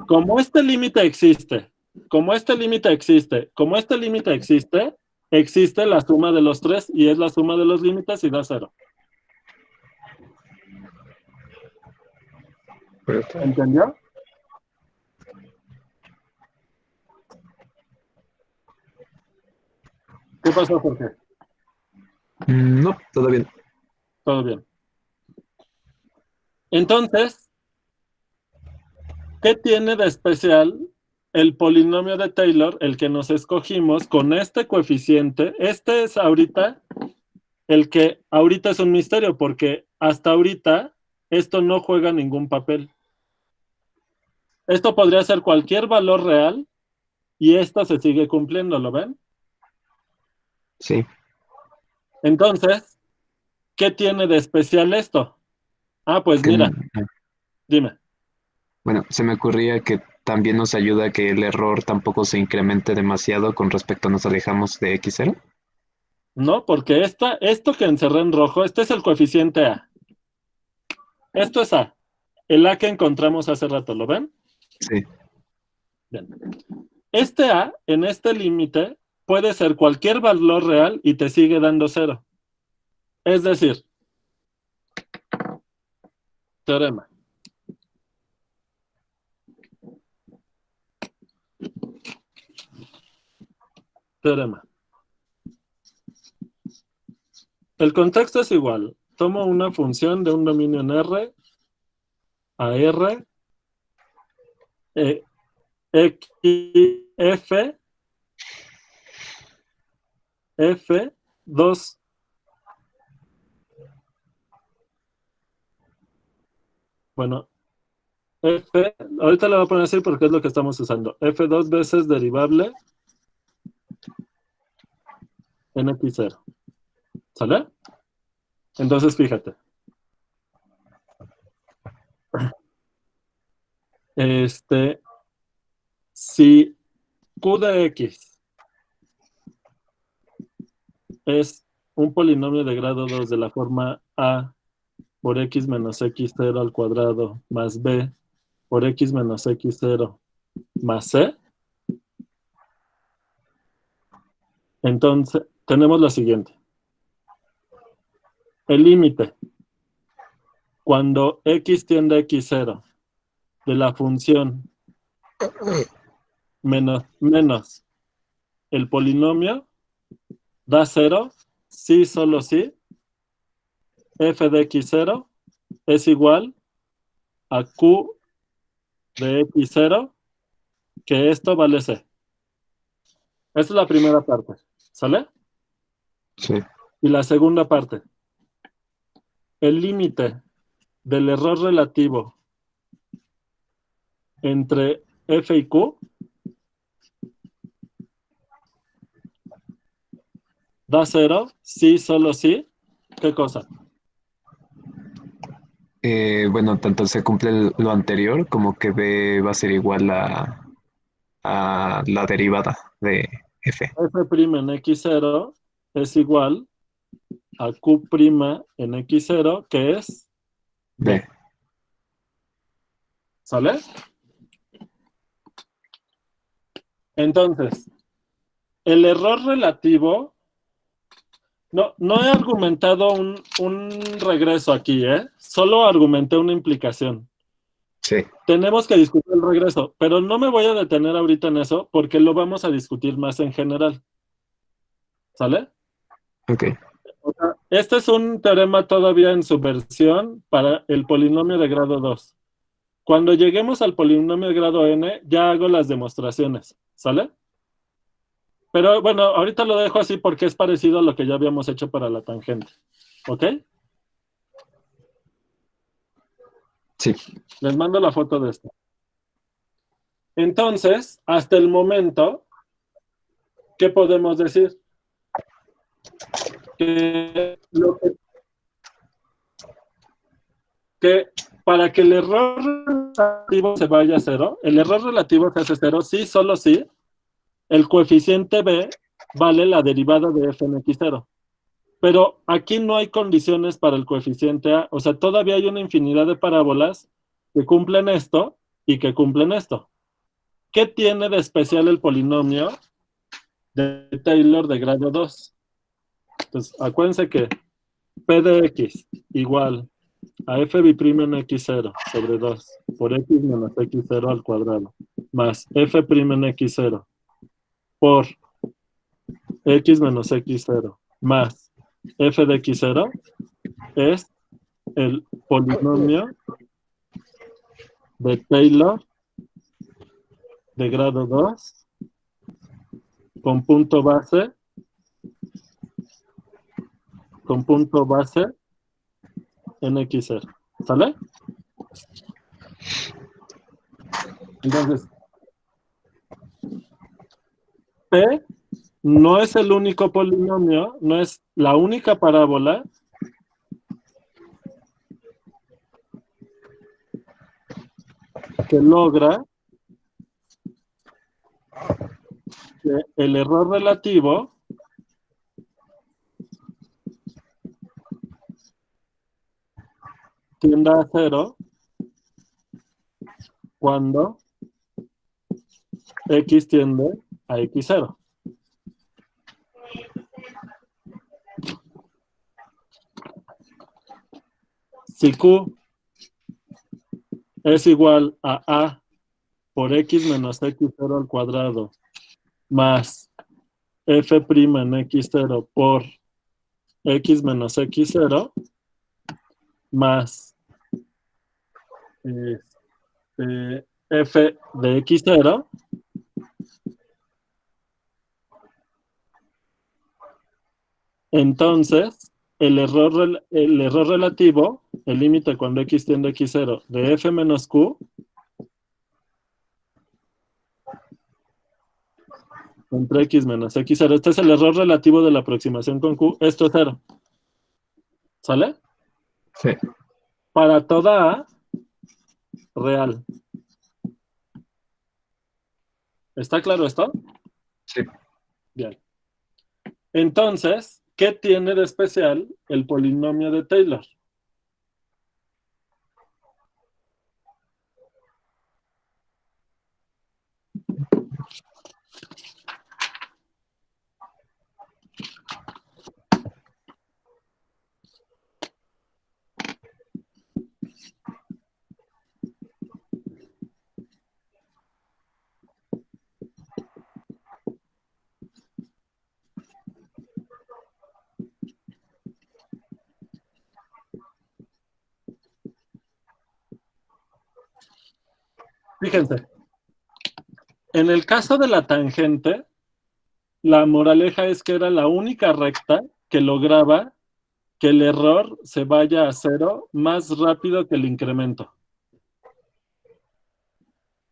como este límite existe, como este límite existe, como este límite existe, existe la suma de los tres y es la suma de los límites y da 0. ¿Entendió? ¿Qué pasó, Jorge? No, todo bien. Todo bien. Entonces, ¿qué tiene de especial el polinomio de Taylor, el que nos escogimos, con este coeficiente? Este es ahorita el que ahorita es un misterio, porque hasta ahorita esto no juega ningún papel. Esto podría ser cualquier valor real y esto se sigue cumpliendo, ¿lo ven? Sí. Entonces, ¿qué tiene de especial esto? Ah, pues Que, mira, dime. bueno, se me ocurría que también nos ayuda a que el error tampoco se incremente demasiado con respecto a nos alejamos de X0. No, porque esto que encerré en rojo, este es el coeficiente A. Esto es A. El A que encontramos hace rato, ¿lo ven? Sí. Bien. Este A, en este límite, puede ser cualquier valor real y te sigue dando 0. Es decir, teorema. Teorema. El contexto es igual. Tomo una función de un dominio en R a R, X, F, F, 2. Bueno, F, ahorita le voy a poner así porque es lo que estamos usando. F 2 veces derivable en X0. ¿Sale? Entonces, fíjate. Si Q de X es un polinomio de grado 2 de la forma A por X menos X0 al cuadrado más B por X menos X0 más C, entonces tenemos lo siguiente. El límite, cuando X tiende a X0 de la función menos el polinomio da 0, sí, solo sí, f de X0 es igual a Q de X0, que esto vale C. Esta es la primera parte, ¿sale? Sí. Y la segunda parte, el límite del error relativo entre F y Q da 0, sí, solo sí. ¿Qué cosa? Bueno, tanto se cumple lo anterior como que B va a ser igual a la derivada de F. F' en X0 es igual a Q' en X0, que es B. B. ¿Sale? Entonces, el error relativo, no he argumentado un regreso aquí, ¿eh? Solo argumenté una implicación. Sí. Tenemos que discutir el regreso, pero no me voy a detener ahorita en eso porque lo vamos a discutir más en general. ¿Sale? Ok. O sea, este es un teorema todavía en su versión para el polinomio de grado 2. Cuando lleguemos al polinomio de grado n, ya hago las demostraciones. ¿Sale? Pero bueno, ahorita lo dejo así porque es parecido a lo que ya habíamos hecho para la tangente. ¿Ok? Sí. Les mando la foto de esto. Entonces, hasta el momento, ¿qué podemos decir? Que para que el error relativo se vaya a 0, el error relativo se hace 0, sí, solo sí, el coeficiente B vale la derivada de f en x0. Pero aquí no hay condiciones para el coeficiente A, o sea, todavía hay una infinidad de parábolas que cumplen esto y que cumplen esto. ¿Qué tiene de especial el polinomio de Taylor de grado 2? Entonces, acuérdense que P de X igual a f' en x0 sobre 2 por x menos x0 al cuadrado más f' en x0 por x menos x0 más f de x0 es el polinomio de Taylor de grado 2 con punto base con punto base en x0. ¿Sale? Entonces, P no es el único polinomio, no es la única parábola que logra que el error relativo tienda a 0 cuando x tiende a x0. Si Q es igual a A por x menos x0 al cuadrado más f' en x0 por x menos x0 más f de x0, entonces el error relativo, el límite cuando x tiende a x0 de f menos q entre x menos x0, este es el error relativo de la aproximación con q, esto es 0. ¿Sale? Sí. Para toda A real. ¿Está claro esto? Sí. Bien. Entonces, ¿qué tiene de especial el polinomio de Taylor? Fíjense, en el caso de la tangente, la moraleja es que era la única recta que lograba que el error se vaya a 0 más rápido que el incremento.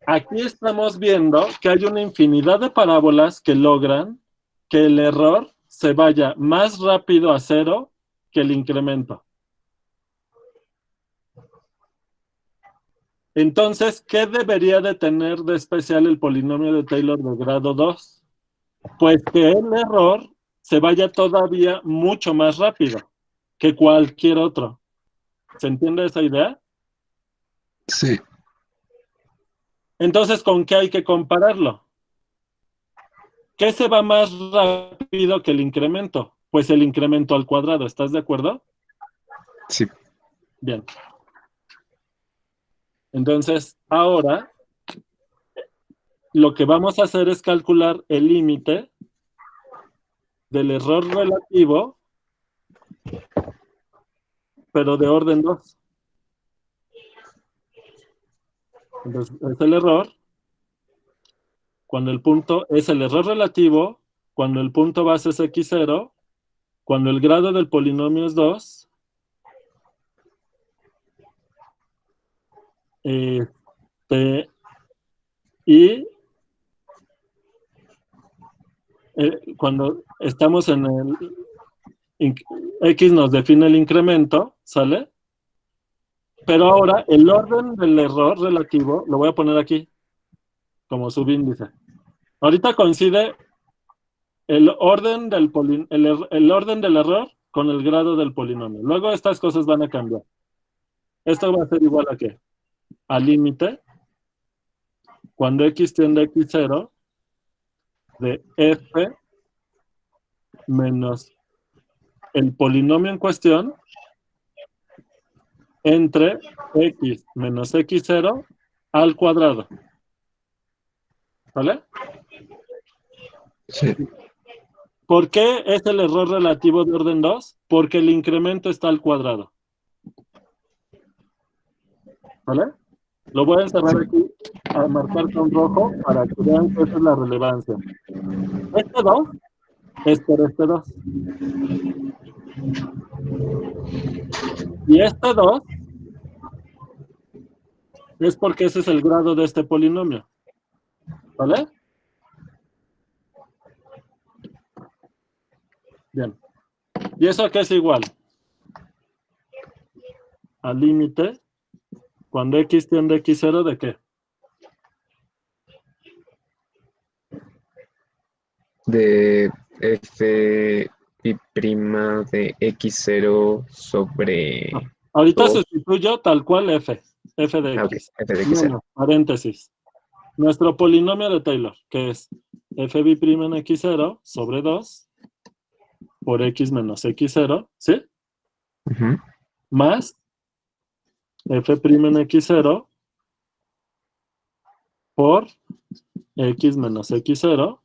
Aquí estamos viendo que hay una infinidad de parábolas que logran que el error se vaya más rápido a 0 que el incremento. Entonces, ¿qué debería de tener de especial el polinomio de Taylor de grado 2? Pues que el error se vaya todavía mucho más rápido que cualquier otro. ¿Se entiende esa idea? Sí. Entonces, ¿con qué hay que compararlo? ¿Qué se va más rápido que el incremento? Pues el incremento al cuadrado, ¿estás de acuerdo? Sí. Bien. Entonces, ahora, lo que vamos a hacer es calcular el límite del error relativo, pero de orden 2. Entonces, es el error cuando el punto es el error relativo, cuando el punto base es x0, cuando el grado del polinomio es 2, y cuando estamos en el x nos define el incremento, ¿sale? Pero ahora el orden del error relativo lo voy a poner aquí como subíndice. Ahorita coincide el orden del el orden del error con el grado del polinomio. Luego estas cosas van a cambiar. Esto va a ser igual a ¿qué? Al límite cuando x tiende a x0 de f menos el polinomio en cuestión entre x menos x0 al cuadrado. ¿Vale? Sí. ¿Por qué es el error relativo de orden 2? Porque el incremento está al cuadrado. ¿Vale? Lo voy a encerrar aquí a marcar con rojo para que vean que esa es la relevancia. Este 2 es por este 2. Y este 2 es porque ese es el grado de este polinomio. ¿Vale? Bien. ¿Y eso a qué es igual? Al límite, cuando x tiende a x0, ¿de qué? De f y prima de x0 sobre Ahorita 2. sustituyo tal cual f de Ah, ok, x. f de x0. Menos, paréntesis. Nuestro polinomio de Taylor, que es f b' en x0 sobre 2 por x menos x0, ¿sí? Ujú. Más f' en x0 por x menos x0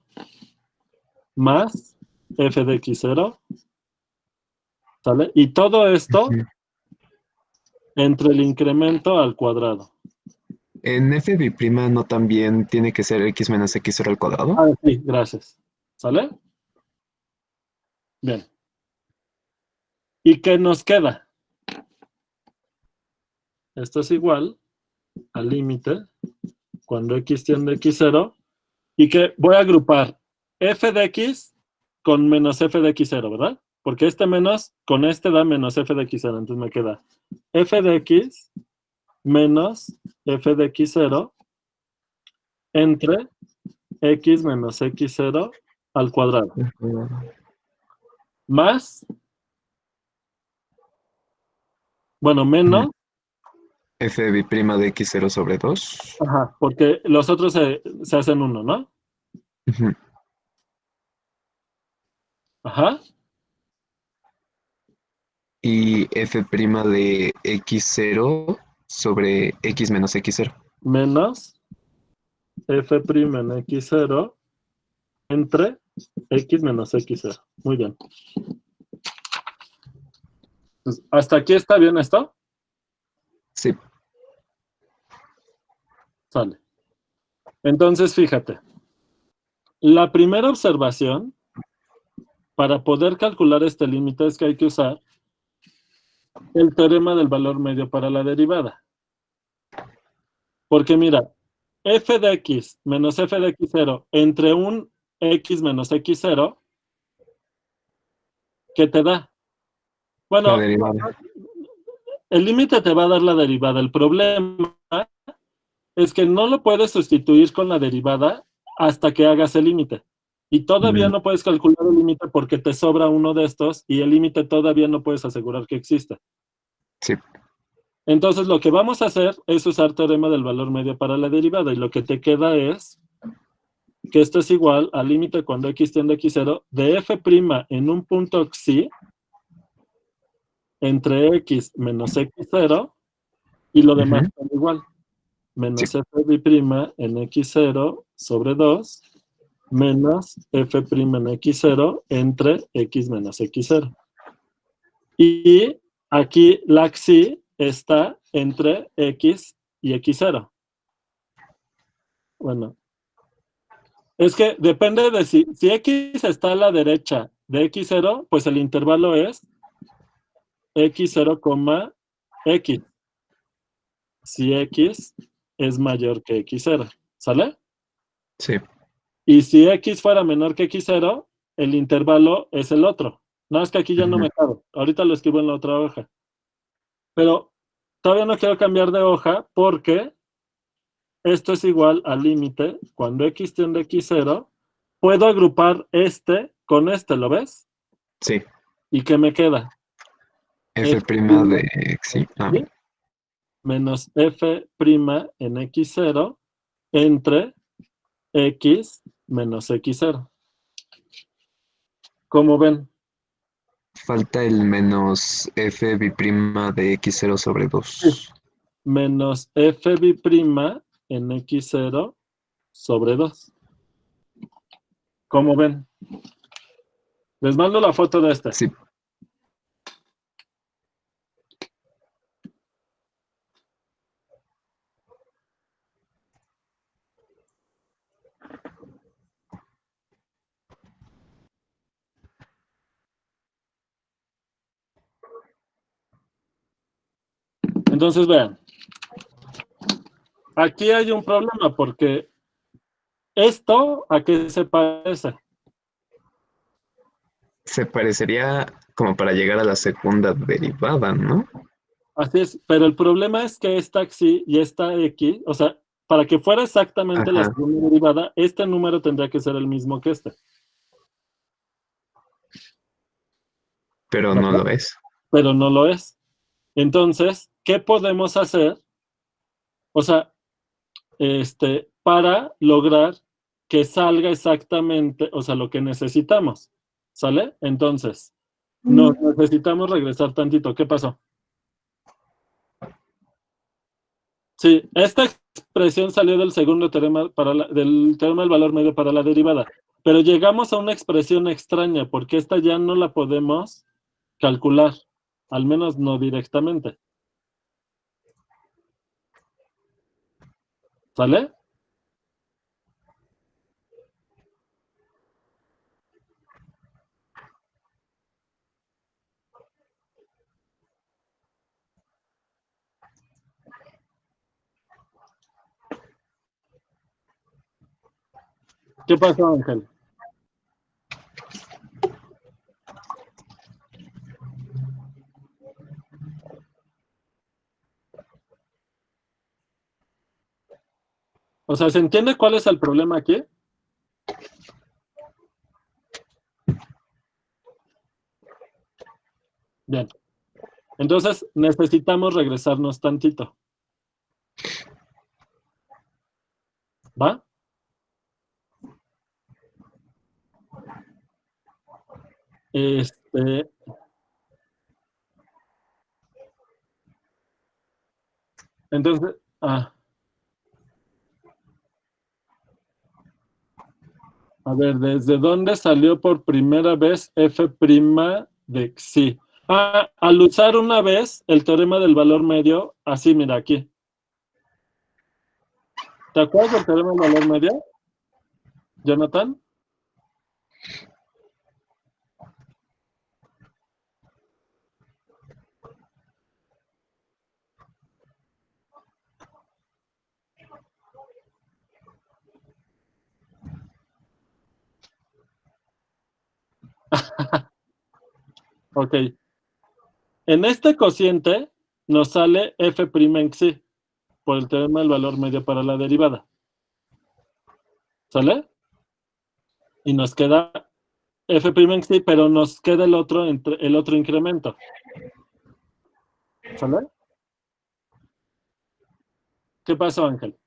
más f de x0, ¿sale? Y todo esto Ujú. entre el incremento al cuadrado. En f b' no también tiene que ser x menos x0 al cuadrado. Ah, sí, gracias. ¿Sale? Bien. ¿Y qué nos queda? Esto es igual al límite cuando x tiende a x0 y que voy a agrupar f de x con menos f de x0, ¿verdad? Porque este menos con este da menos f de x0, entonces me queda f de x menos f de x0 entre x menos x0 al cuadrado. Ujú. Más, bueno, menos, F b' de x0 sobre 2. ajá, porque los otros se hacen uno, ¿no? Ujú. Ajá, Y f' de x0 sobre x menos x0. menos f' en x0 entre x menos x0. Muy bien. Pues, ¿hasta aquí está bien esto? Sí. Sale. Entonces, fíjate. La primera observación para poder calcular este límite es que hay que usar el teorema del valor medio para la derivada. Porque mira, f de x menos f de x0 entre un x menos x0, ¿qué te da? La Bueno, derivada. el límite te va a dar la derivada. El problema es que no lo puedes sustituir con la derivada hasta que hagas el límite. Y todavía Mm, no puedes calcular el límite porque te sobra uno de estos y el límite todavía no puedes asegurar que exista. sí. Entonces lo que vamos a hacer es usar teorema del valor medio para la derivada y lo que te queda es que esto es igual al límite cuando x tiende a x0 de f' en un punto xi entre x menos x0 y lo demás Ujú. está igual. Sí. Menos f' en x0 sobre 2 menos f' en x0 entre x menos x0. Y aquí la xi está entre x y x0. Bueno, es que depende de si x está a la derecha de x0, pues el intervalo es x0, x. Si x es mayor que x0, ¿sale? Sí. Y si x fuera menor que x0, el intervalo es el otro. No, es que aquí ya no Ujú. me cabe. Ahorita lo escribo en la otra hoja. Pero todavía no quiero cambiar de hoja porque esto es igual al límite. Cuando x tiende a x0, puedo agrupar este con este, ¿lo ves? Sí. ¿Y qué me queda? F' F' de sí. Ah, ¿sí? Menos f' en x0 entre x menos x0. ¿Cómo ven? falta el menos f b' de x0 sobre Sí. 2. Menos f' en x0 sobre 2. ¿Cómo ven? Les mando la foto de este. Sí. Entonces, vean. Aquí hay un problema porque esto, ¿a qué se parece? Se parecería como para llegar a la segunda derivada, ¿no? Así es, pero el problema es que esta xi y esta x, o sea, para que fuera exactamente la Ajá, segunda derivada, este número tendría que ser el mismo que este, pero no ¿verdad? lo es. Pero no lo es. Entonces, ¿qué podemos hacer? O sea, para lograr que salga exactamente, o sea, lo que necesitamos, ¿sale? Entonces, nos necesitamos regresar tantito. ¿Qué pasó? Sí, esta expresión salió del segundo teorema del teorema del valor medio para la derivada, pero llegamos a una expresión extraña porque esta ya no la podemos calcular, al menos no directamente. ¿Sale? ¿Qué pasó, Ángel? O sea, ¿se entiende cuál es el problema aquí? Bien. Entonces, necesitamos regresarnos tantito. ¿Va? Entonces, a ver, ¿desde dónde salió por primera vez f' de xi? Al usar una vez el teorema del valor medio, así, mira, aquí. ¿Te acuerdas del teorema del valor medio, Jonathan? Ok. En este cociente nos sale f' en xi por el teorema del valor medio para la derivada. ¿Sale? Y nos queda f' en xi, pero nos queda el otro incremento. ¿Sale? ¿Qué pasó, Ángel?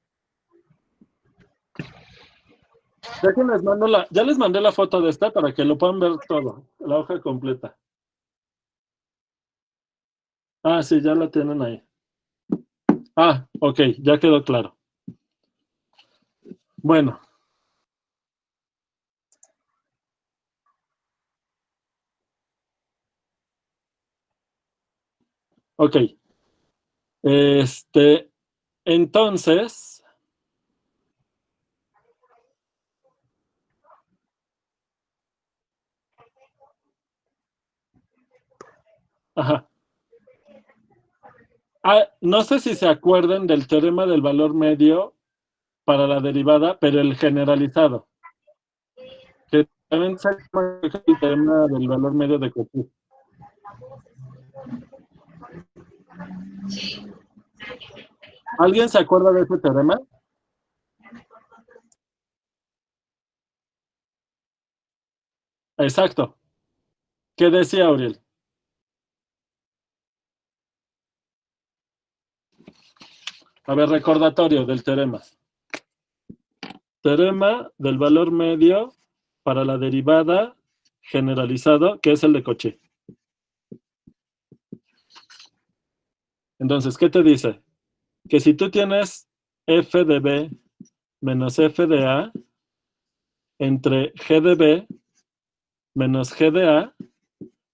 Ya les mandé la foto de esta para que lo puedan ver todo, la hoja completa. Sí, ya la tienen ahí. Ok, ya quedó claro. Bueno. Ok. Entonces. Ajá. No sé si se acuerdan del teorema del valor medio para la derivada, pero el generalizado. Que también se llama el teorema del valor medio de Cauchy. ¿Alguien se acuerda de ese teorema? Exacto. ¿Qué decía Auriel? A ver, recordatorio del teorema. Teorema del valor medio para la derivada generalizado, que es el de Cauchy. Entonces, ¿qué te dice? Que si tú tienes f de b menos f de a entre g de b menos g de a,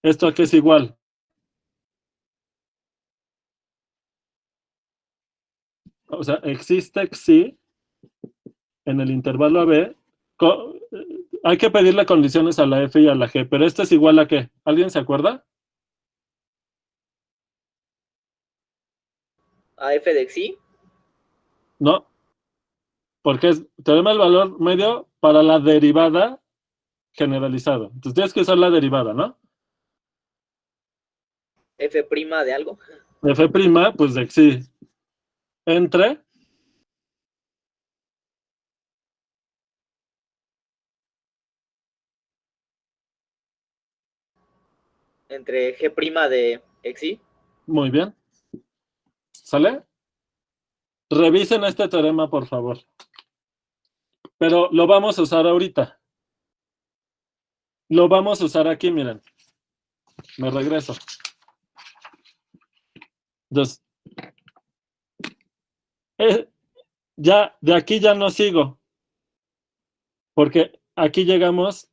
¿esto a qué es igual? O sea, existe xi en el intervalo AB. Hay que pedirle condiciones a la f y a la g, pero esto es igual a ¿qué? ¿Alguien se acuerda? a f de xi. No, porque es teorema del valor medio para la derivada generalizada. Entonces tienes que usar la derivada, ¿no? F' de algo. F', pues de xi. Entre Entre g' de xi. muy bien. ¿Sale? Revisen este teorema, por favor. Pero lo vamos a usar ahorita. Lo vamos a usar aquí, miren. Me regreso. Entonces, ya, de aquí ya no sigo. Porque aquí llegamos,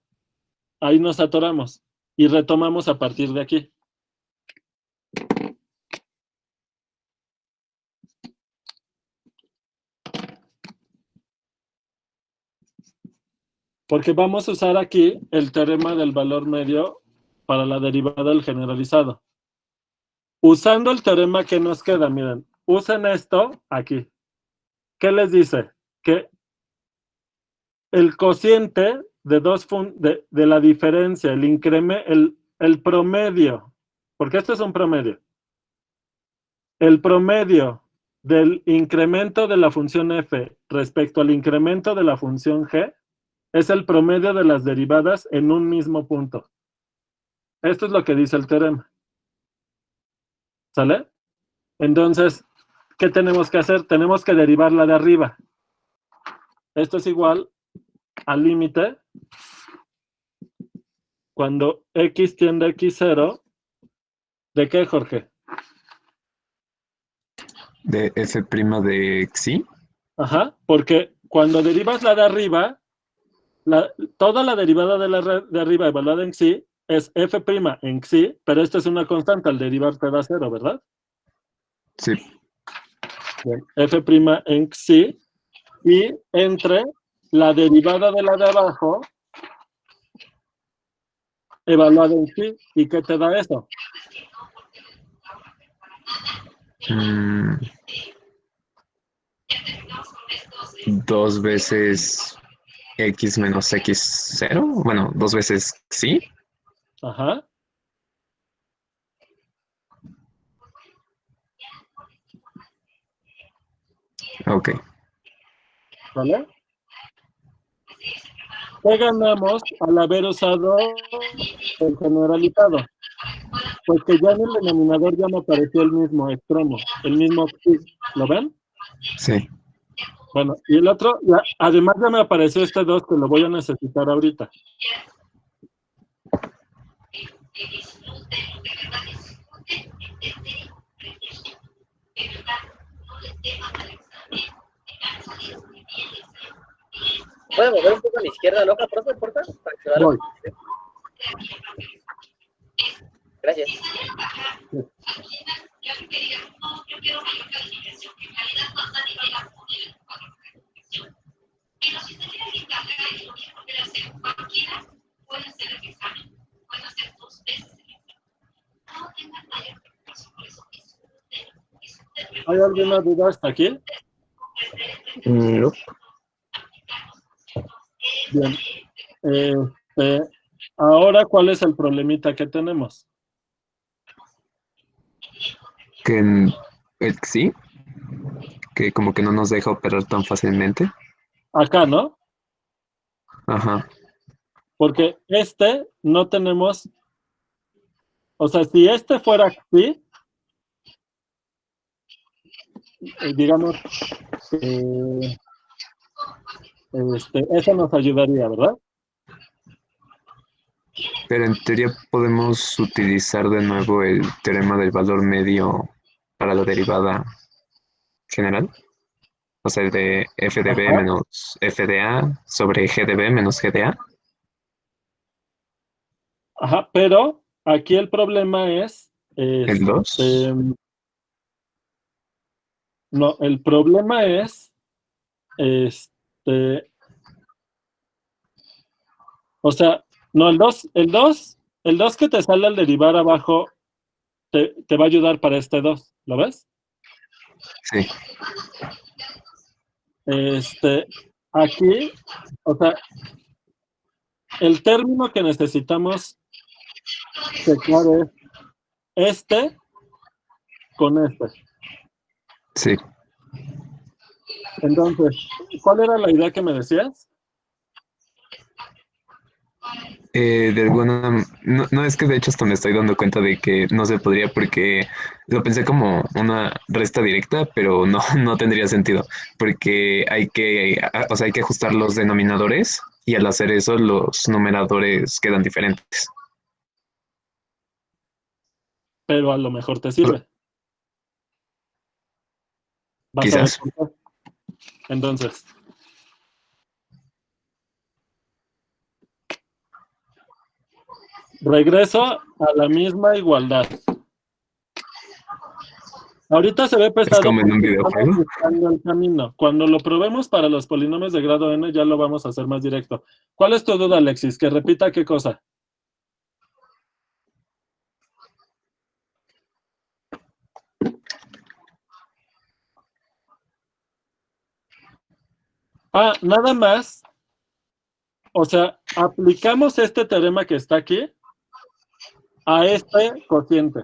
ahí nos atoramos. Y retomamos a partir de aquí. Porque vamos a usar aquí el teorema del valor medio para la derivada del generalizado. Usando el teorema que nos queda, miren, usen esto aquí. ¿Qué les dice? Que el cociente de la diferencia, el promedio, porque esto es un promedio, el promedio del incremento de la función f respecto al incremento de la función g es el promedio de las derivadas en un mismo punto. Esto es lo que dice el teorema. ¿Sale? Entonces, ¿qué tenemos que hacer? Tenemos que derivarla de arriba. Esto es igual al límite cuando x tiende a x0. ¿De qué, Jorge? De f' de xi. Ajá, porque cuando derivas la de arriba, toda la derivada de arriba evaluada en xi es f' en xi, pero esto es una constante al derivar te da 0, ¿verdad? Sí. Bien, f' en xi y entre la derivada de la de abajo evaluada en xi. ¿Y qué te da eso? Dos veces x menos x0. Bueno, dos veces xi. Ajá. Ok. ¿Vale? ¿Qué ganamos al haber usado el generalizado? Pues que ya en el denominador ya me apareció el mismo extremo, el mismo xi. ¿Lo ven? Sí. Bueno, y el otro, además ya me apareció este 2 que lo voy a necesitar ahorita. ¿Puede mover un poco a la izquierda la hoja, profe, por favor? Para que se vea Voy. Gracias. ¿Hay alguna duda hasta aquí? No. Bien. Ahora, ¿cuál es el problemita que tenemos? Que en el xi, que como que no nos deja operar tan fácilmente. Acá, ¿no? Ajá. Porque no tenemos, o sea, si este fuera así, digamos, eso nos ayudaría, ¿verdad? Pero en teoría podemos utilizar de nuevo el teorema del valor medio para la derivada general. O sea, el de f de b Ajá. menos f de a sobre g de b menos g de a. Ajá, pero aquí el problema es, El 2. no, el problema es, o sea, no, el 2 que te sale al derivar abajo te va a ayudar para este 2, ¿lo ves? Sí, Aquí, o sea, el término que necesitamos checar es este con este. sí. Entonces, ¿cuál era la idea que me decías? De alguna... No, es que de hecho hasta me estoy dando cuenta de que no se podría porque lo pensé como una resta directa, pero no, no tendría sentido porque o sea, hay que ajustar los denominadores y al hacer eso los numeradores quedan diferentes. Pero a lo mejor te sirve. Vas a ver Quizás. por qué. Entonces, regreso a la misma igualdad. Ahorita se ve Es pesado como en un porque estamos videojuego. buscando el camino. Cuando lo probemos para los polinomios de grado n, ya lo vamos a hacer más directo. ¿Cuál es tu duda, Alexis? Que repita qué cosa. Nada más. O sea, aplicamos este teorema que está aquí a este cociente.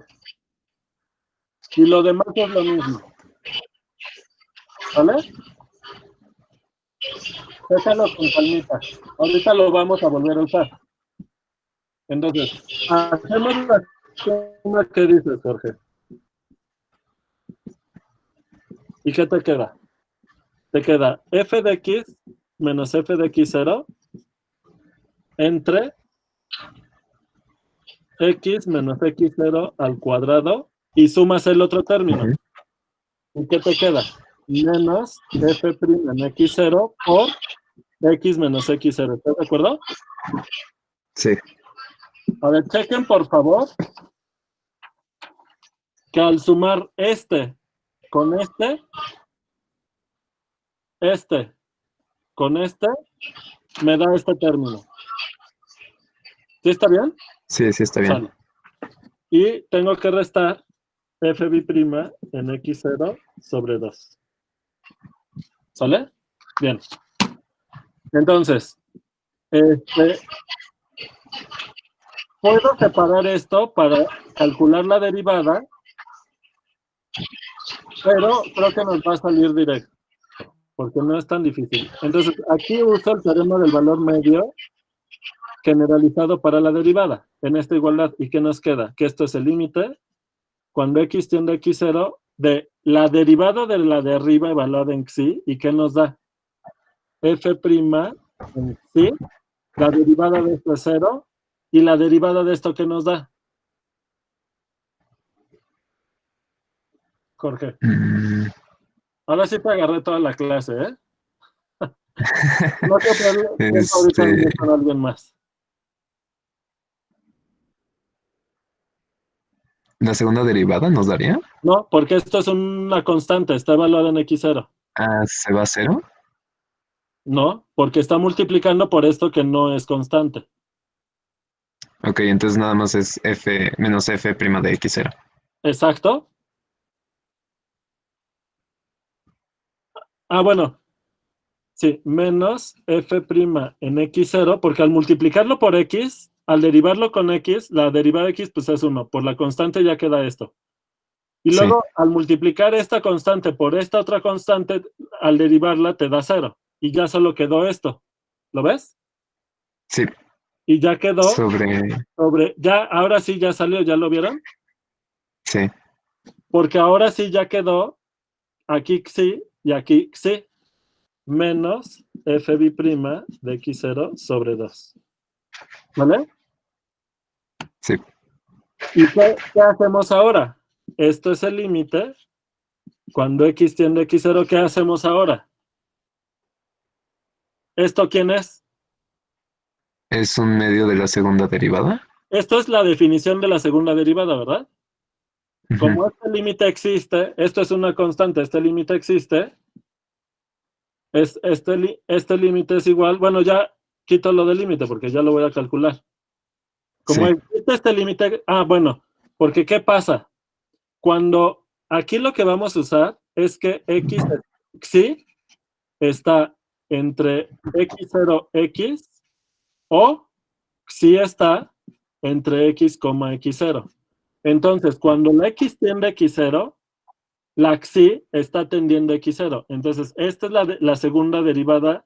Y lo demás es lo mismo. ¿Vale? Déjalo con calmita. Ahorita lo vamos a volver a usar. Entonces, hacemos la suma que dices, Jorge. ¿Y qué te queda? Te queda f de x menos f de x0 entre x menos x0 al cuadrado y sumas el otro término. Ujú. ¿Y qué te queda? Menos f' en x0 por x menos x0. ¿Estás de acuerdo? Sí, A ver, chequen por favor que al sumar este con este con este, me da este término. ¿Sí está bien? sí, está bien. Sale. Y tengo que restar f' en x0 sobre 2. ¿Sale? Bien. Entonces, puedo separar esto para calcular la derivada, pero creo que nos va a salir directo, porque no es tan difícil. Entonces, aquí uso el teorema del valor medio generalizado para la derivada en esta igualdad. ¿Y qué nos queda? Que esto es el límite cuando x tiende a x0 de la derivada de la de arriba evaluada en xi. ¿Y qué nos da? F' en xi, la derivada de esto es 0, y la derivada de esto, ¿qué nos da? Jorge. Ahora sí te agarré toda la clase, ¿eh? No te pierdas ahorita con alguien más. ¿La segunda derivada nos daría? No, porque esto es una constante, está evaluada en x0. ¿Se va a cero? No, porque está multiplicando por esto que no es constante. Ok, entonces nada más es f menos f' de x0. Exacto. Bueno. Sí, menos f' en x0, porque al multiplicarlo por x, al derivarlo con x, la derivada de x pues es 1. Por la constante ya queda esto. Y Sí. luego, al multiplicar esta constante por esta otra constante, al derivarla te da 0. Y ya solo quedó esto. ¿Lo ves? Sí. Y ya quedó sobre... ya, ahora sí ya salió, ¿ya lo vieron? Sí. Porque ahora sí ya quedó aquí xi y aquí xi. Menos f' de x0 sobre 2. ¿Vale? Sí. ¿Y qué hacemos ahora? Esto es el límite. Cuando x tiende a x0, ¿qué hacemos ahora? ¿Esto quién es? ¿Es un medio de la segunda derivada? Esto es la definición de la segunda derivada, ¿verdad? Ujú. Como este límite existe, esto es una constante, este límite existe, este límite es igual, bueno, ya quito lo del límite porque ya lo voy a calcular. Como Sí. existe este límite, bueno, porque ¿qué pasa? Cuando aquí lo que vamos a usar es que xi está entre x0x o xi está entre x, x0. Entonces, cuando la x tiende a x0, la xi está tendiendo a x0. Entonces, esta es la segunda derivada.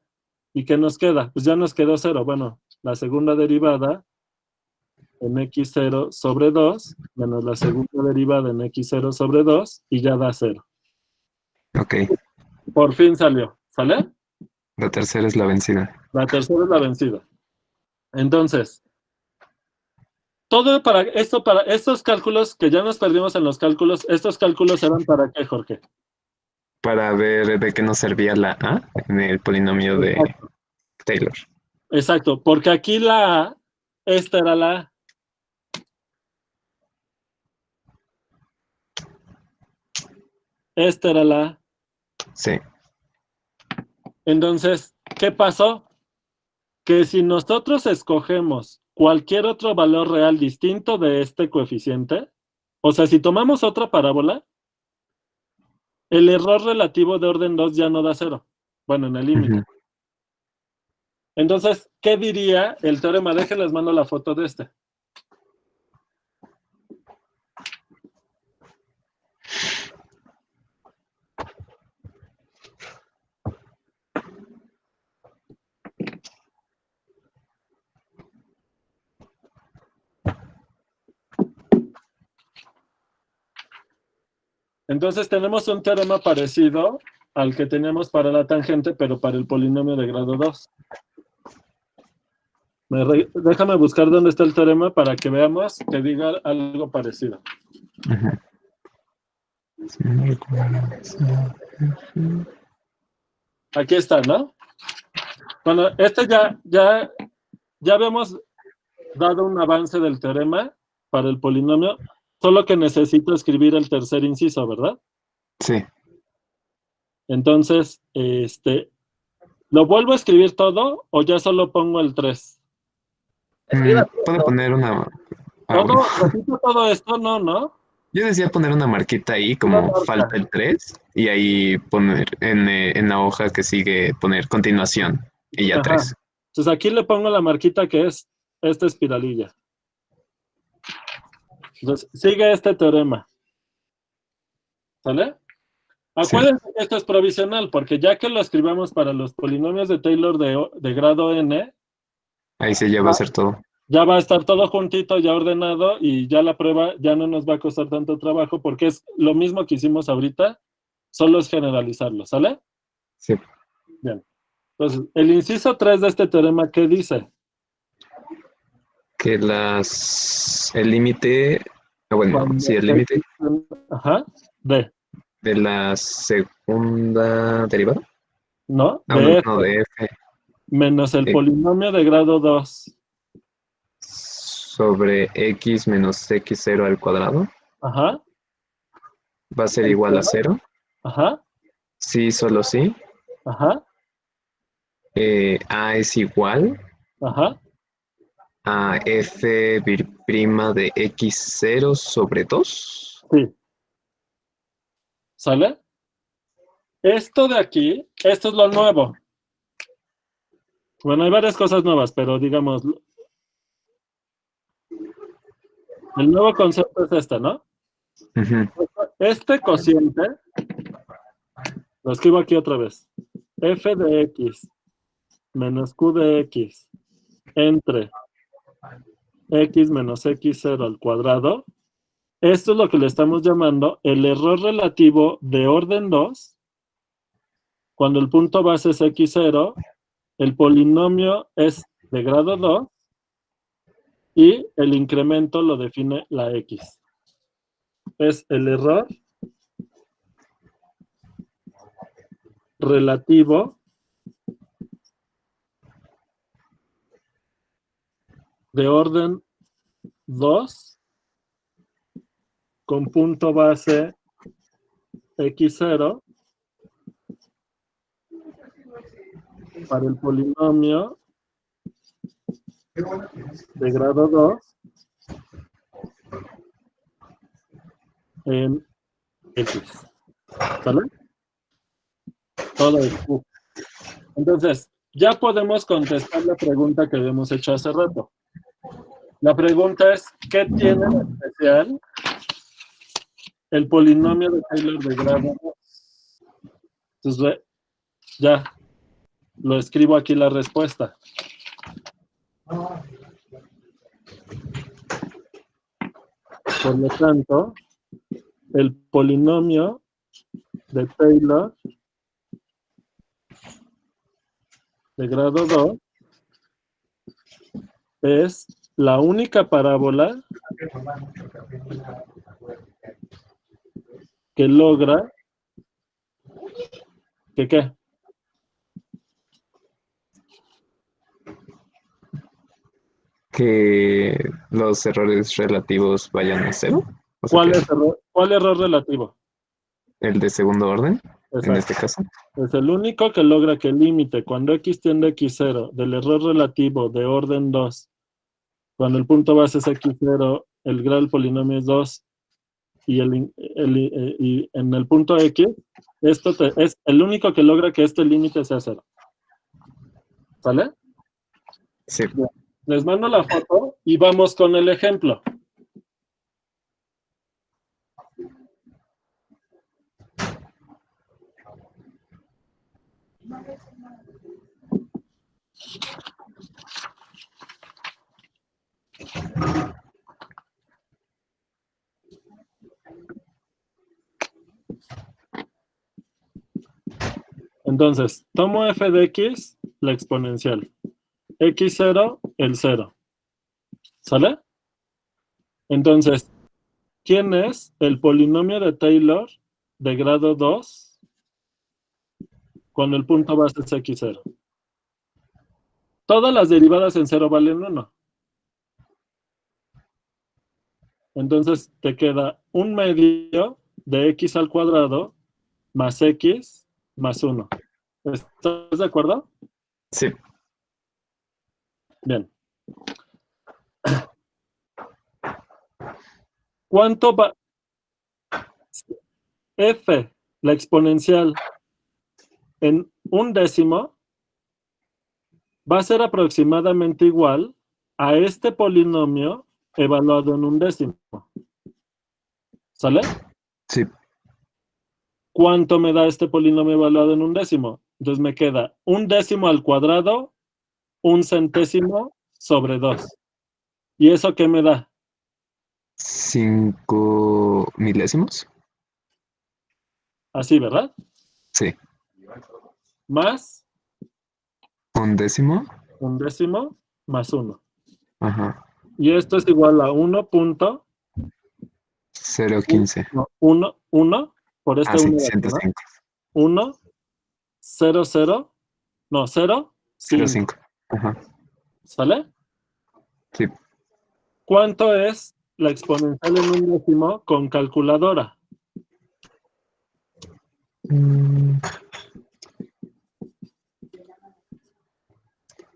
¿Y qué nos queda? Pues ya nos quedó 0. Bueno, la segunda derivada en x0 sobre 2 menos la segunda derivada en x0 sobre 2 y ya da 0. Ok, Por fin salió. ¿Sale? la tercera es la vencida. La tercera es la vencida. Entonces, para estos cálculos que ya nos perdimos en los cálculos, ¿estos cálculos eran para qué, Jorge? Para ver de qué nos servía la A en el polinomio de Exacto. Taylor. Exacto, porque aquí la A, esta era la A. Esta era la A. Sí. Entonces, ¿qué pasó? Que si nosotros escogemos cualquier otro valor real distinto de este coeficiente, o sea, si tomamos otra parábola, el error relativo de orden 2 ya no da 0. Bueno, en el límite. Ujú. Entonces, ¿qué diría el teorema? Déjenles mando la foto de este. Entonces tenemos un teorema parecido al que teníamos para la tangente, pero para el polinomio de grado 2. Déjame buscar dónde está el teorema para que veamos que diga algo parecido. Ujú. Aquí está, ¿no? Bueno, ya habíamos dado un avance del teorema para el polinomio, solo que necesito escribir el tercer inciso, ¿verdad? Sí. Entonces, ¿lo vuelvo a escribir todo o ya solo pongo el 3? Puedo poner una... Todo, bueno. repito todo esto, no. Yo decía poner una marquita ahí Una como marca. falta el 3 y ahí poner en la hoja que sigue poner continuación y ya Ajá. 3. Entonces aquí le pongo la marquita que es esta espiralilla. Entonces, sigue este teorema. ¿Sale? Acuérdense que esto es provisional, porque ya que lo escribamos para los polinomios de Taylor de grado n, Ahí sí ya va a ser todo. ya va a estar todo juntito, ya ordenado, y ya la prueba ya no nos va a costar tanto trabajo, porque es lo mismo que hicimos ahorita, solo es generalizarlo, ¿sale? Sí. Bien. Entonces, el inciso 3 de este teorema, ¿qué dice? Que el límite, bueno, sí, el límite Ajá, de la segunda derivada. ¿no? No, De no, de f menos el Eh. polinomio de grado 2. sobre x menos x0 al cuadrado Ajá, va a ser igual a 0. ajá, Sí, solo sí. ajá, A es igual ajá. a f prima de x0 sobre 2. Sí. ¿Sale? Esto de aquí, esto es lo nuevo. Bueno, hay varias cosas nuevas, pero digamos, el nuevo concepto es este, ¿no? Ujú. Este cociente, lo escribo aquí otra vez, f de x menos q de x entre x menos x0 al cuadrado, esto es lo que le estamos llamando el error relativo de orden 2, cuando el punto base es x0, el polinomio es de grado 2 y el incremento lo define la x. Es el error relativo de orden 2 con punto base x0 para el polinomio de grado 2 en x. ¿Sale? Todo es Q. Entonces, ya podemos contestar la pregunta que habíamos hecho hace rato. La pregunta es, ¿qué tiene de especial el polinomio de Taylor de grado 2? Entonces, ya, lo escribo aquí la respuesta. Por lo tanto, el polinomio de Taylor de grado 2 es la única parábola que logra que ¿qué? Que los errores relativos vayan a cero. O sea, ¿Cuál error relativo? el de segundo orden, en Exacto. este caso. Es el único que logra que el límite cuando x tiende a x0 del error relativo de orden 2, cuando el punto base es x0, el grado del polinomio es 2 y en el punto x, esto es el único que logra que este límite sea 0. ¿Sale? Sí. Bien. Les mando la foto y vamos con el ejemplo. Entonces, tomo f de x, la exponencial. x0, el 0. ¿Sale? Entonces, ¿quién es el polinomio de Taylor de grado 2 cuando el punto base es x0? Todas las derivadas en 0 valen 1. Entonces, te queda un medio de x al cuadrado más x más 1. ¿Estás de acuerdo? Sí. Bien. ¿Cuánto va? F, la exponencial, en un décimo, va a ser aproximadamente igual a este polinomio evaluado en un décimo. ¿Sale? Sí. ¿Cuánto me da este polinomio evaluado en un décimo? Entonces me queda un décimo al cuadrado, un centésimo sobre 2. ¿Y eso qué me da? 5 milésimos. Así, ¿verdad? Sí. Más Un décimo. un décimo más 1. Ajá. Y esto es igual a 1.1, 0,15. 1, por este Ah, sí, 1 de aquí, ¿no? 105. 1, 0, 0, no, 0, 5. 0,5. Ajá. ¿Sale? Sí. ¿Cuánto es la exponencial en un décimo con calculadora?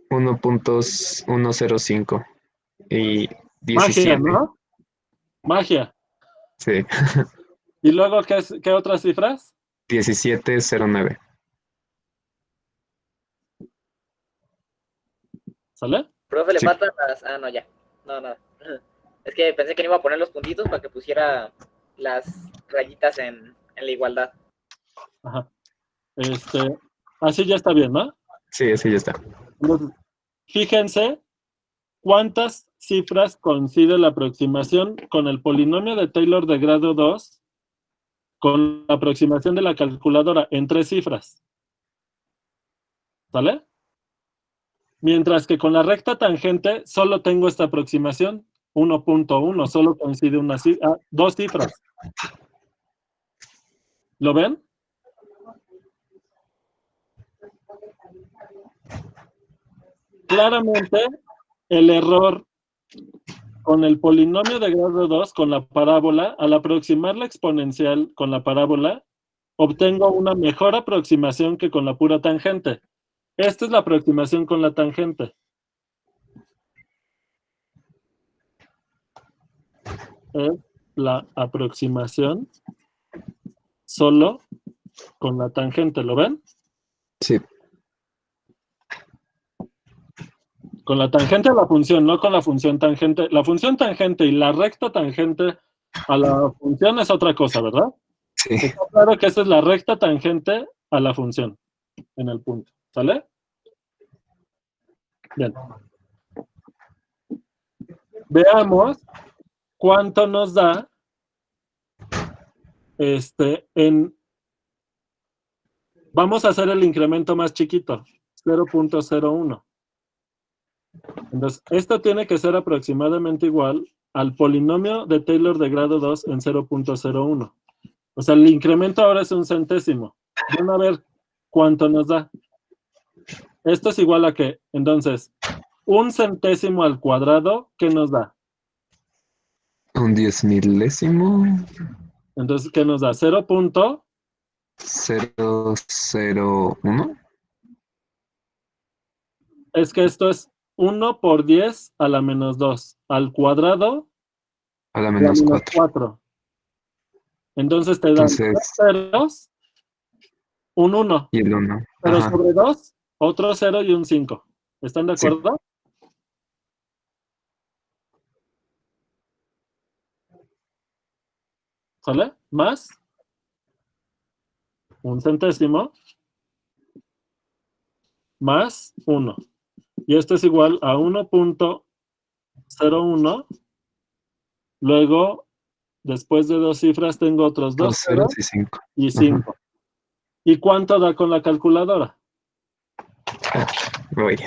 1.105 y Magia, 17. ¿no? Magia. Sí. ¿Y luego qué otras cifras? 1709. ¿Sale? Profe, le Sí. faltan las. Ah, no, ya. No, nada. Es que pensé que no iba a poner los puntitos para que pusiera las rayitas en la igualdad. Ajá. Así ya está bien, ¿no? Sí, sí, ya está. Entonces, fíjense cuántas cifras coincide la aproximación con el polinomio de Taylor de grado 2 con la aproximación de la calculadora en 3 cifras. ¿Sale? Mientras que con la recta tangente solo tengo esta aproximación, 1.1, solo coincide 2 cifras. ¿Lo ven? Claramente, el error con el polinomio de grado 2, con la parábola, al aproximar la exponencial con la parábola, obtengo una mejor aproximación que con la pura tangente. Esta es la aproximación con la tangente. Es la aproximación solo con la tangente, ¿lo ven? Sí, Con la tangente a la función, no con la función tangente. La función tangente y la recta tangente a la función es otra cosa, ¿verdad? sí. Está claro que esa es la recta tangente a la función en el punto. ¿Sale? Bien. Veamos cuánto nos da vamos a hacer el incremento más chiquito, 0.01. Entonces, esto tiene que ser aproximadamente igual al polinomio de Taylor de grado 2 en 0.01. O sea, el incremento ahora es un centésimo. Van a ver cuánto nos da. Esto es igual a qué. Entonces, un centésimo al cuadrado, ¿qué nos da? Un 10 milésimo. Entonces, ¿qué nos da? 0,001 Es que esto es 1 por 10 a la menos 2 al cuadrado a la a la menos menos 4. 4. Entonces te dan Entonces, 2 ceros, un 1, y el 1. pero Ajá, sobre 2, otro 0 y un 5. ¿Están de sí. acuerdo? ¿Sale? Más un centésimo más 1. Y esto es igual a 1.01. Luego, después de dos cifras, tengo otros 2 2 ceros ceros y 5. y 5. ¿Y cuánto da con la calculadora? Voy.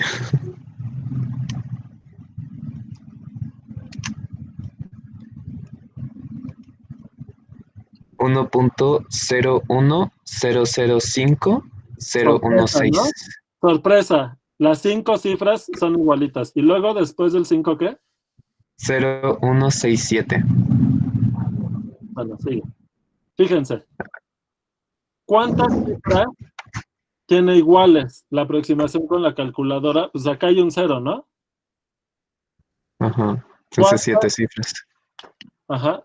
1.01005.016. Sorpresa, ¿no? Sorpresa. Las 5 cifras son igualitas. ¿Y luego, después del 5 qué? 0,167. Bueno, sigue. Fíjense. ¿Cuántas cifras tiene iguales la aproximación con la calculadora? Pues acá hay un 0, ¿no? Ajá. Entonces ¿Cuántas? 7 cifras. Ajá.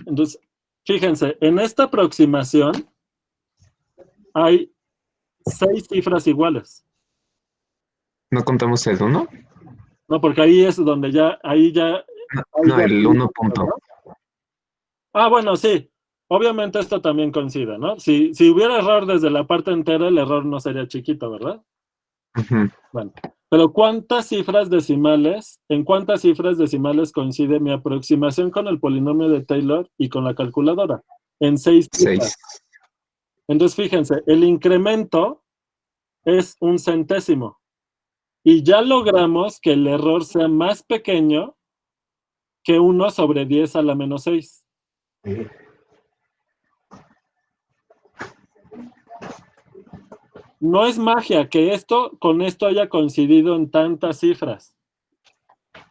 Entonces, fíjense, en esta aproximación hay 6 cifras iguales. ¿No contamos el 1? No, porque ahí es donde ya, ahí ya. No, el 1 punto. Ah, bueno, sí. Obviamente esto también coincide, ¿no? Si hubiera error desde la parte entera, el error no sería chiquito, ¿verdad? Ujú. Bueno, pero en cuántas cifras decimales coincide mi aproximación con el polinomio de Taylor y con la calculadora? En 6 cifras. 6. Entonces, fíjense, el incremento es un centésimo. Y ya logramos que el error sea más pequeño que 1 sobre 10 a la menos 6. No es magia que con esto haya coincidido en tantas cifras.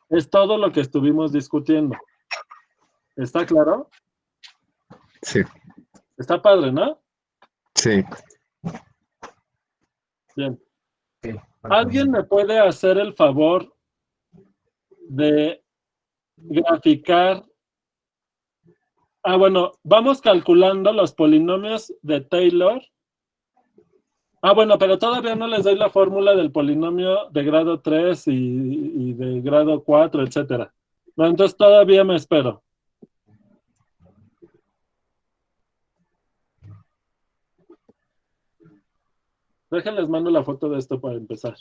Es todo lo que estuvimos discutiendo. ¿Está claro? Sí, Está padre, ¿no? sí. Bien. ¿Alguien me puede hacer el favor de graficar? Ah, bueno, vamos calculando los polinomios de Taylor. Ah, bueno, pero todavía no les doy la fórmula del polinomio de grado 3 y de grado 4, etcétera. No, entonces todavía me espero. Déjenles mando la foto de esto para empezar.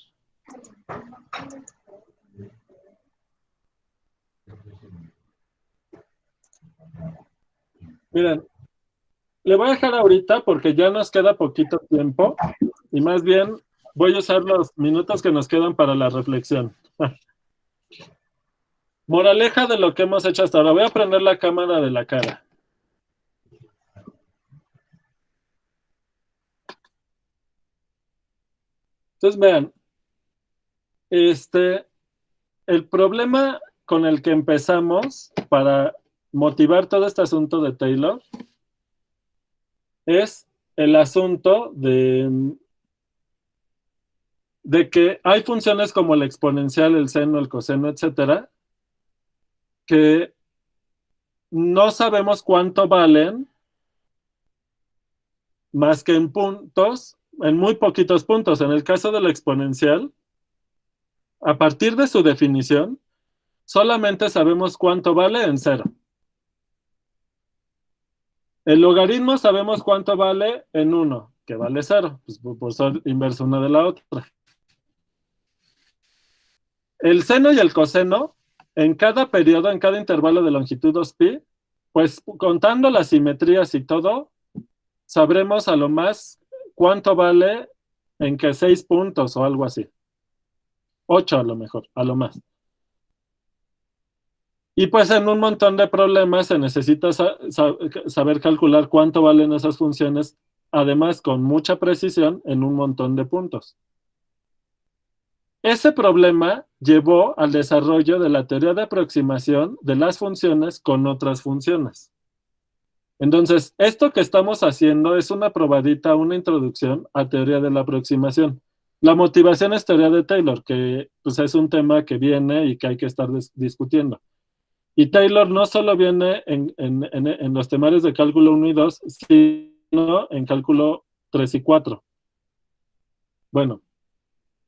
Miren, le voy a dejar ahorita porque ya nos queda poquito tiempo y más bien voy a usar los minutos que nos quedan para la reflexión. Moraleja de lo que hemos hecho hasta ahora. Voy a prender la cámara de la cara. Entonces vean, el problema con el que empezamos para motivar todo este asunto de Taylor es el asunto de que hay funciones como el exponencial, el seno, el coseno, etcétera, que no sabemos cuánto valen más que en puntos en muy poquitos puntos. En el caso de la exponencial, a partir de su definición, solamente sabemos cuánto vale en cero. El logaritmo sabemos cuánto vale en 1, que vale 0, pues por ser inverso una de la otra. El seno y el coseno, en cada periodo, en cada intervalo de longitud 2pi, pues contando las simetrías y todo, sabremos a lo más cuánto vale en que 6 puntos o algo así. 8 a lo mejor, a lo más. Y pues en un montón de problemas se necesita saber calcular cuánto valen esas funciones, además con mucha precisión en un montón de puntos. Ese problema llevó al desarrollo de la teoría de aproximación de las funciones con otras funciones. Entonces, esto que estamos haciendo es una probadita, una introducción a teoría de la aproximación. La motivación es teoría de Taylor, que pues, es un tema que viene y que hay que estar discutiendo. Y Taylor no solo viene en los temarios de cálculo 1 y 2, sino en cálculo 3 y 4. Bueno,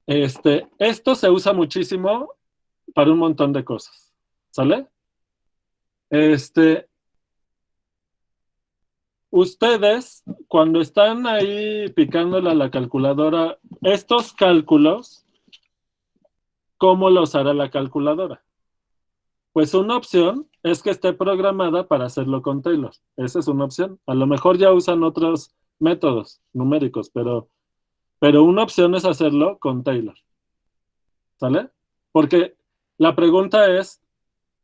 esto se usa muchísimo para un montón de cosas, ¿sale? Ustedes, cuando están ahí picándole a la calculadora, estos cálculos, ¿cómo los hará la calculadora? Pues una opción es que esté programada para hacerlo con Taylor. Esa es una opción. A lo mejor ya usan otros métodos numéricos, pero una opción es hacerlo con Taylor. ¿Sale? Porque la pregunta es,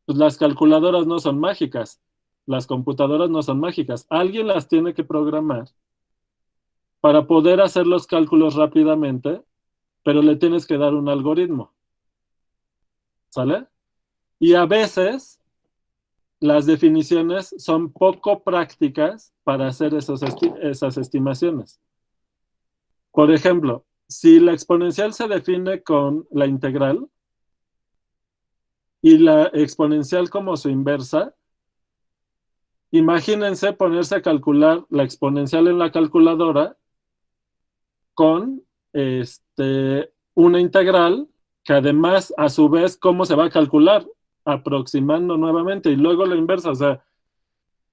pues las calculadoras no son mágicas, las computadoras no son mágicas. Alguien las tiene que programar para poder hacer los cálculos rápidamente, pero le tienes que dar un algoritmo. ¿Sale? Y a veces las definiciones son poco prácticas para hacer esas estimaciones. Por ejemplo, si la exponencial se define con la integral y la exponencial como su inversa, imagínense ponerse a calcular la exponencial en la calculadora con una integral que además, a su vez, ¿cómo se va a calcular? Aproximando nuevamente y luego la inversa, o sea,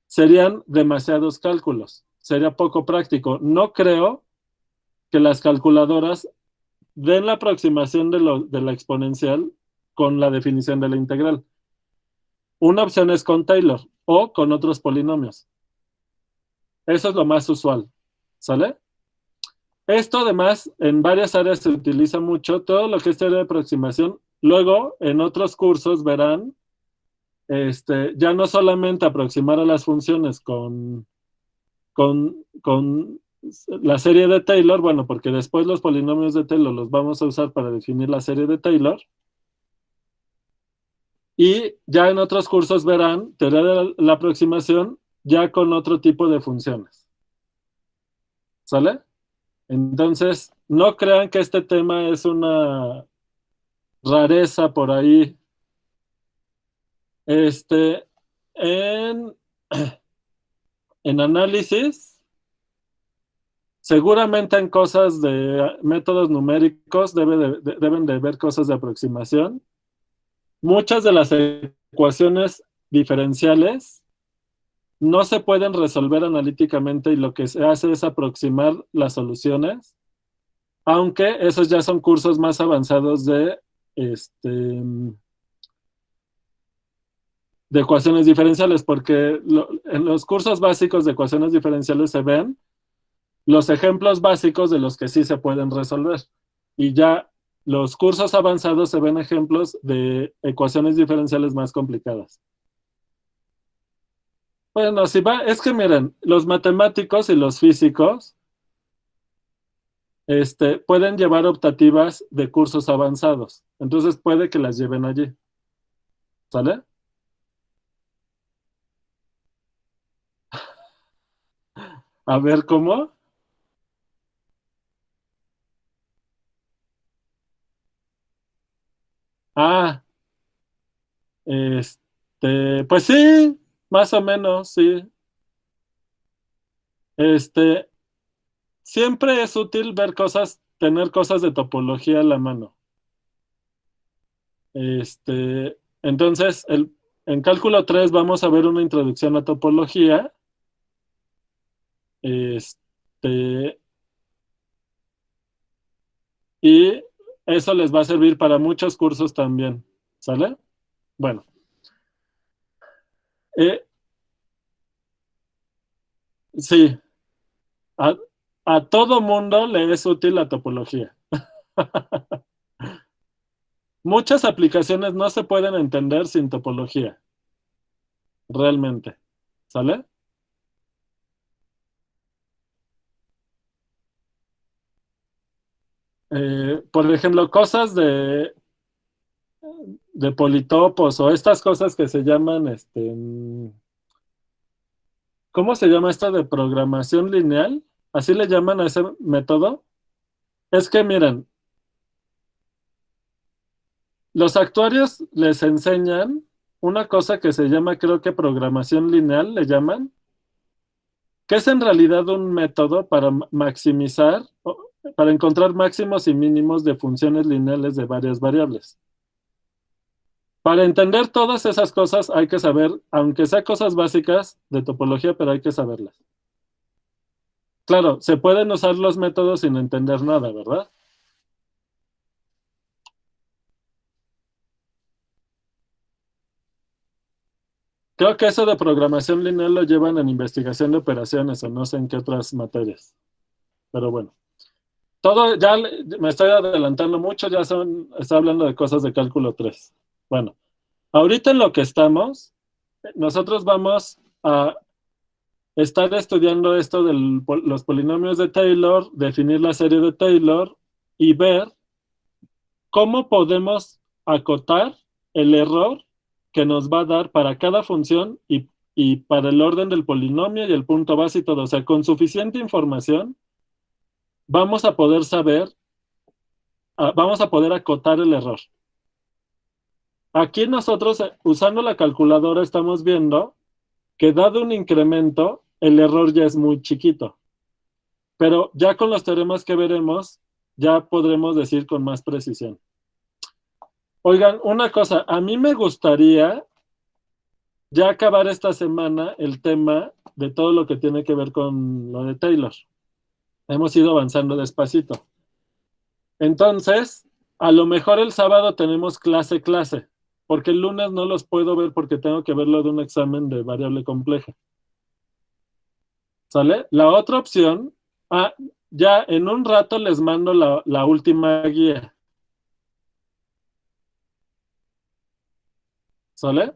serían demasiados cálculos, sería poco práctico. No creo que las calculadoras den la aproximación de la exponencial con la definición de la integral. Una opción es con Taylor o con otros polinomios. Eso es lo más usual, ¿sale? Esto además en varias áreas se utiliza mucho, todo lo que es teoría de aproximación. Luego en otros cursos verán ya no solamente aproximar a las funciones con la serie de Taylor, bueno, porque después los polinomios de Taylor los vamos a usar para definir la serie de Taylor. Y ya en otros cursos verán teoría de la aproximación ya con otro tipo de funciones. ¿Sale? Entonces, no crean que este tema es una rareza por ahí. En, en análisis, seguramente en cosas de métodos numéricos deben de ver cosas de aproximación. Muchas de las ecuaciones diferenciales no se pueden resolver analíticamente y lo que se hace es aproximar las soluciones, aunque esos ya son cursos más avanzados de ecuaciones diferenciales, porque en los cursos básicos de ecuaciones diferenciales se ven los ejemplos básicos de los que sí se pueden resolver. Y ya los cursos avanzados se ven ejemplos de ecuaciones diferenciales más complicadas. Bueno, si va, es que miren, los matemáticos y los físicos pueden llevar optativas de cursos avanzados. Entonces puede que las lleven allí. ¿Sale? A ver, ¿cómo? Ah, pues sí, más o menos, sí. siempre es útil ver cosas, tener cosas de topología a la mano. Entonces, en cálculo 3 vamos a ver una introducción a topología. Este, y eso les va a servir para muchos cursos también. ¿Sale? Bueno. Sí, a, a todo mundo le es útil la topología. Muchas aplicaciones no se pueden entender sin topología, realmente. ¿Sale? Por ejemplo, cosas de politopos o estas cosas que se llaman, ¿cómo se llama esto de programación lineal? ¿Así le llaman a ese método? Es que miren, los actuarios les enseñan una cosa que se llama, creo que programación lineal, le llaman, que es en realidad un método para maximizar, para encontrar máximos y mínimos de funciones lineales de varias variables. Para entender todas esas cosas hay que saber, aunque sea cosas básicas de topología, pero hay que saberlas. Claro, se pueden usar los métodos sin entender nada, ¿verdad? Creo que eso de programación lineal lo llevan en investigación de operaciones o no sé en qué otras materias. Pero bueno, todo ya me estoy adelantando mucho, ya está hablando de cosas de cálculo 3. Bueno, ahorita en lo que estamos, nosotros vamos a estar estudiando esto de los polinomios de Taylor, definir la serie de Taylor y ver cómo podemos acotar el error que nos va a dar para cada función y para el orden del polinomio y el punto base y todo. O sea, con suficiente información vamos a poder saber, vamos a poder acotar el error. Aquí nosotros, usando la calculadora, estamos viendo que dado un incremento, el error ya es muy chiquito. Pero ya con los teoremas que veremos, ya podremos decir con más precisión. Oigan, una cosa, a mí me gustaría ya acabar esta semana el tema de todo lo que tiene que ver con lo de Taylor. Hemos ido avanzando despacito. Entonces, a lo mejor el sábado tenemos clase, porque el lunes no los puedo ver porque tengo que verlo de un examen de variable compleja. ¿Sale? La otra opción, ya en un rato les mando la última guía. ¿Sale?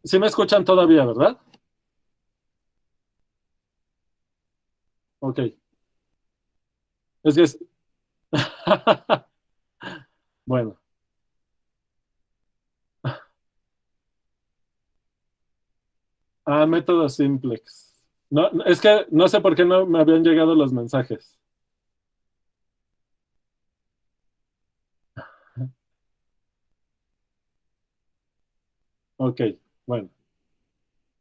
Sí me escuchan todavía, ¿verdad? Ok. Es que es... Bueno. Método simplex. No, es que no sé por qué no me habían llegado los mensajes. Ok, bueno.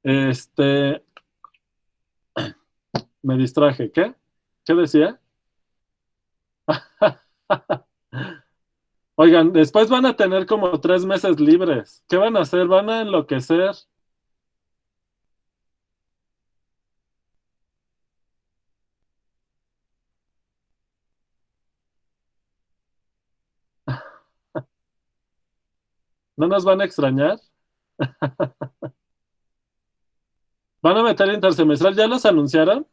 Este, Me distraje. ¿Qué? ¿Qué decía? Oigan, después van a tener como 3 meses libres. ¿Qué van a hacer? ¿Van a enloquecer? ¿No nos van a extrañar? ¿Van a meter intersemestral? ¿Ya los anunciaron?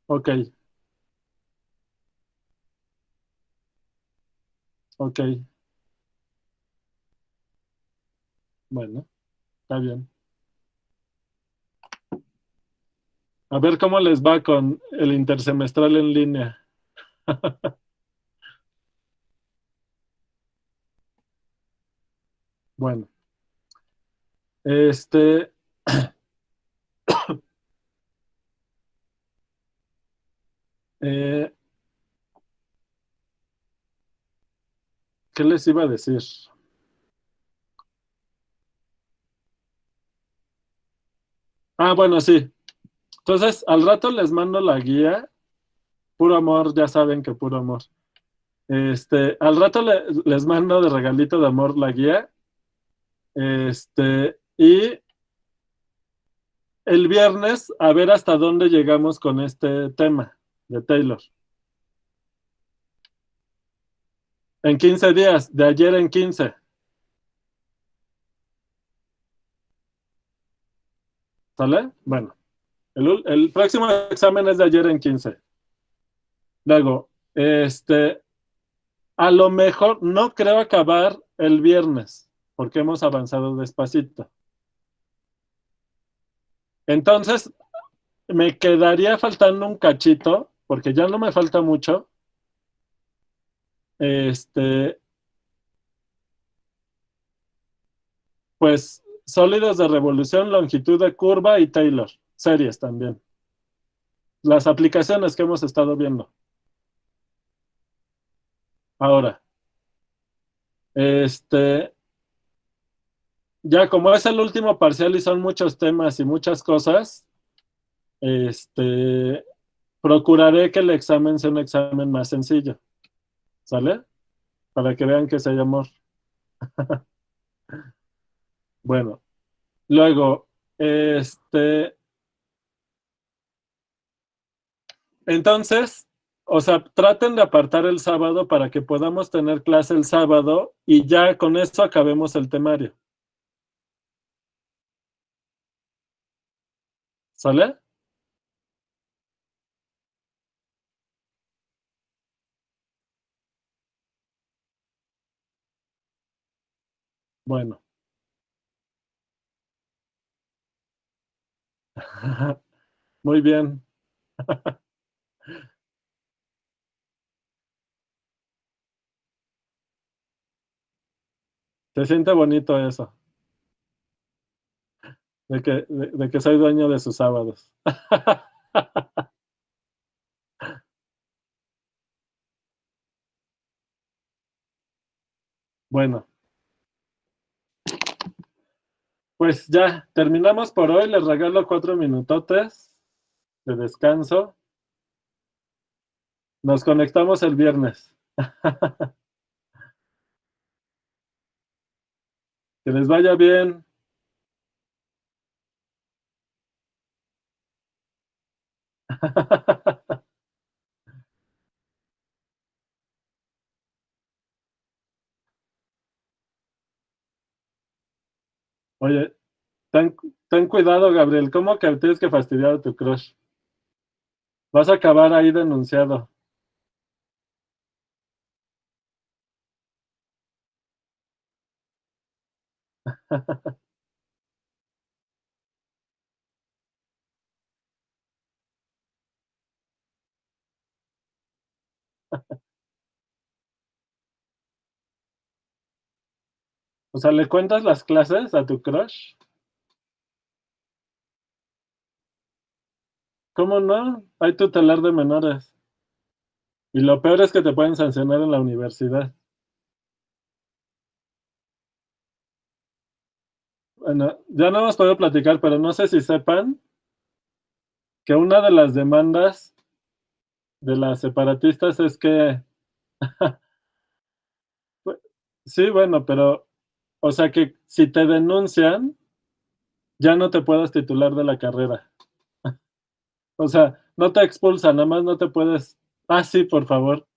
Ok, ok. Bueno, está bien. A ver cómo les va con el intersemestral en línea. Bueno, este, Eh, ¿Qué les iba a decir? Ah, bueno, sí. Entonces, al rato les mando la guía. Puro amor, ya saben que puro amor. Al rato les mando de regalito de amor la guía. Y el viernes a ver hasta dónde llegamos con este tema de Taylor. En 15 días, de ayer en 15. ¿Sale? Bueno, el próximo examen es de ayer en 15. Luego, a lo mejor no creo acabar el viernes, porque hemos avanzado despacito. Entonces, me quedaría faltando un cachito, porque ya no me falta mucho. Pues sólidos de revolución, longitud de curva y Taylor. Series también. Las aplicaciones que hemos estado viendo. Ahora, ya como es el último parcial y son muchos temas y muchas cosas, procuraré que el examen sea un examen más sencillo. ¿Sale? Para que vean que se hay amor. Bueno, luego, entonces, o sea, traten de apartar el sábado para que podamos tener clase el sábado y ya con esto acabemos el temario. ¿Sale? Bueno. Muy bien. Se siente bonito eso, de que soy dueño de sus sábados. Bueno, pues ya, terminamos por hoy. Les regalo 4 minutotes de descanso. Nos conectamos el viernes. Que les vaya bien. Oye, ten, ten cuidado, Gabriel. ¿Cómo que tienes que fastidiar a tu crush? Vas a acabar ahí denunciado. O sea, ¿le cuentas las clases a tu crush? ¿Cómo no? Hay tutelar de menores. Y lo peor es que te pueden sancionar en la universidad. Bueno, ya no hemos podido platicar, pero no sé si sepan que una de las demandas de las separatistas es que, sí, bueno, pero, o sea que si te denuncian, ya no te puedes titular de la carrera. O sea, no te expulsan, nada más no te puedes. Ah, sí, por favor.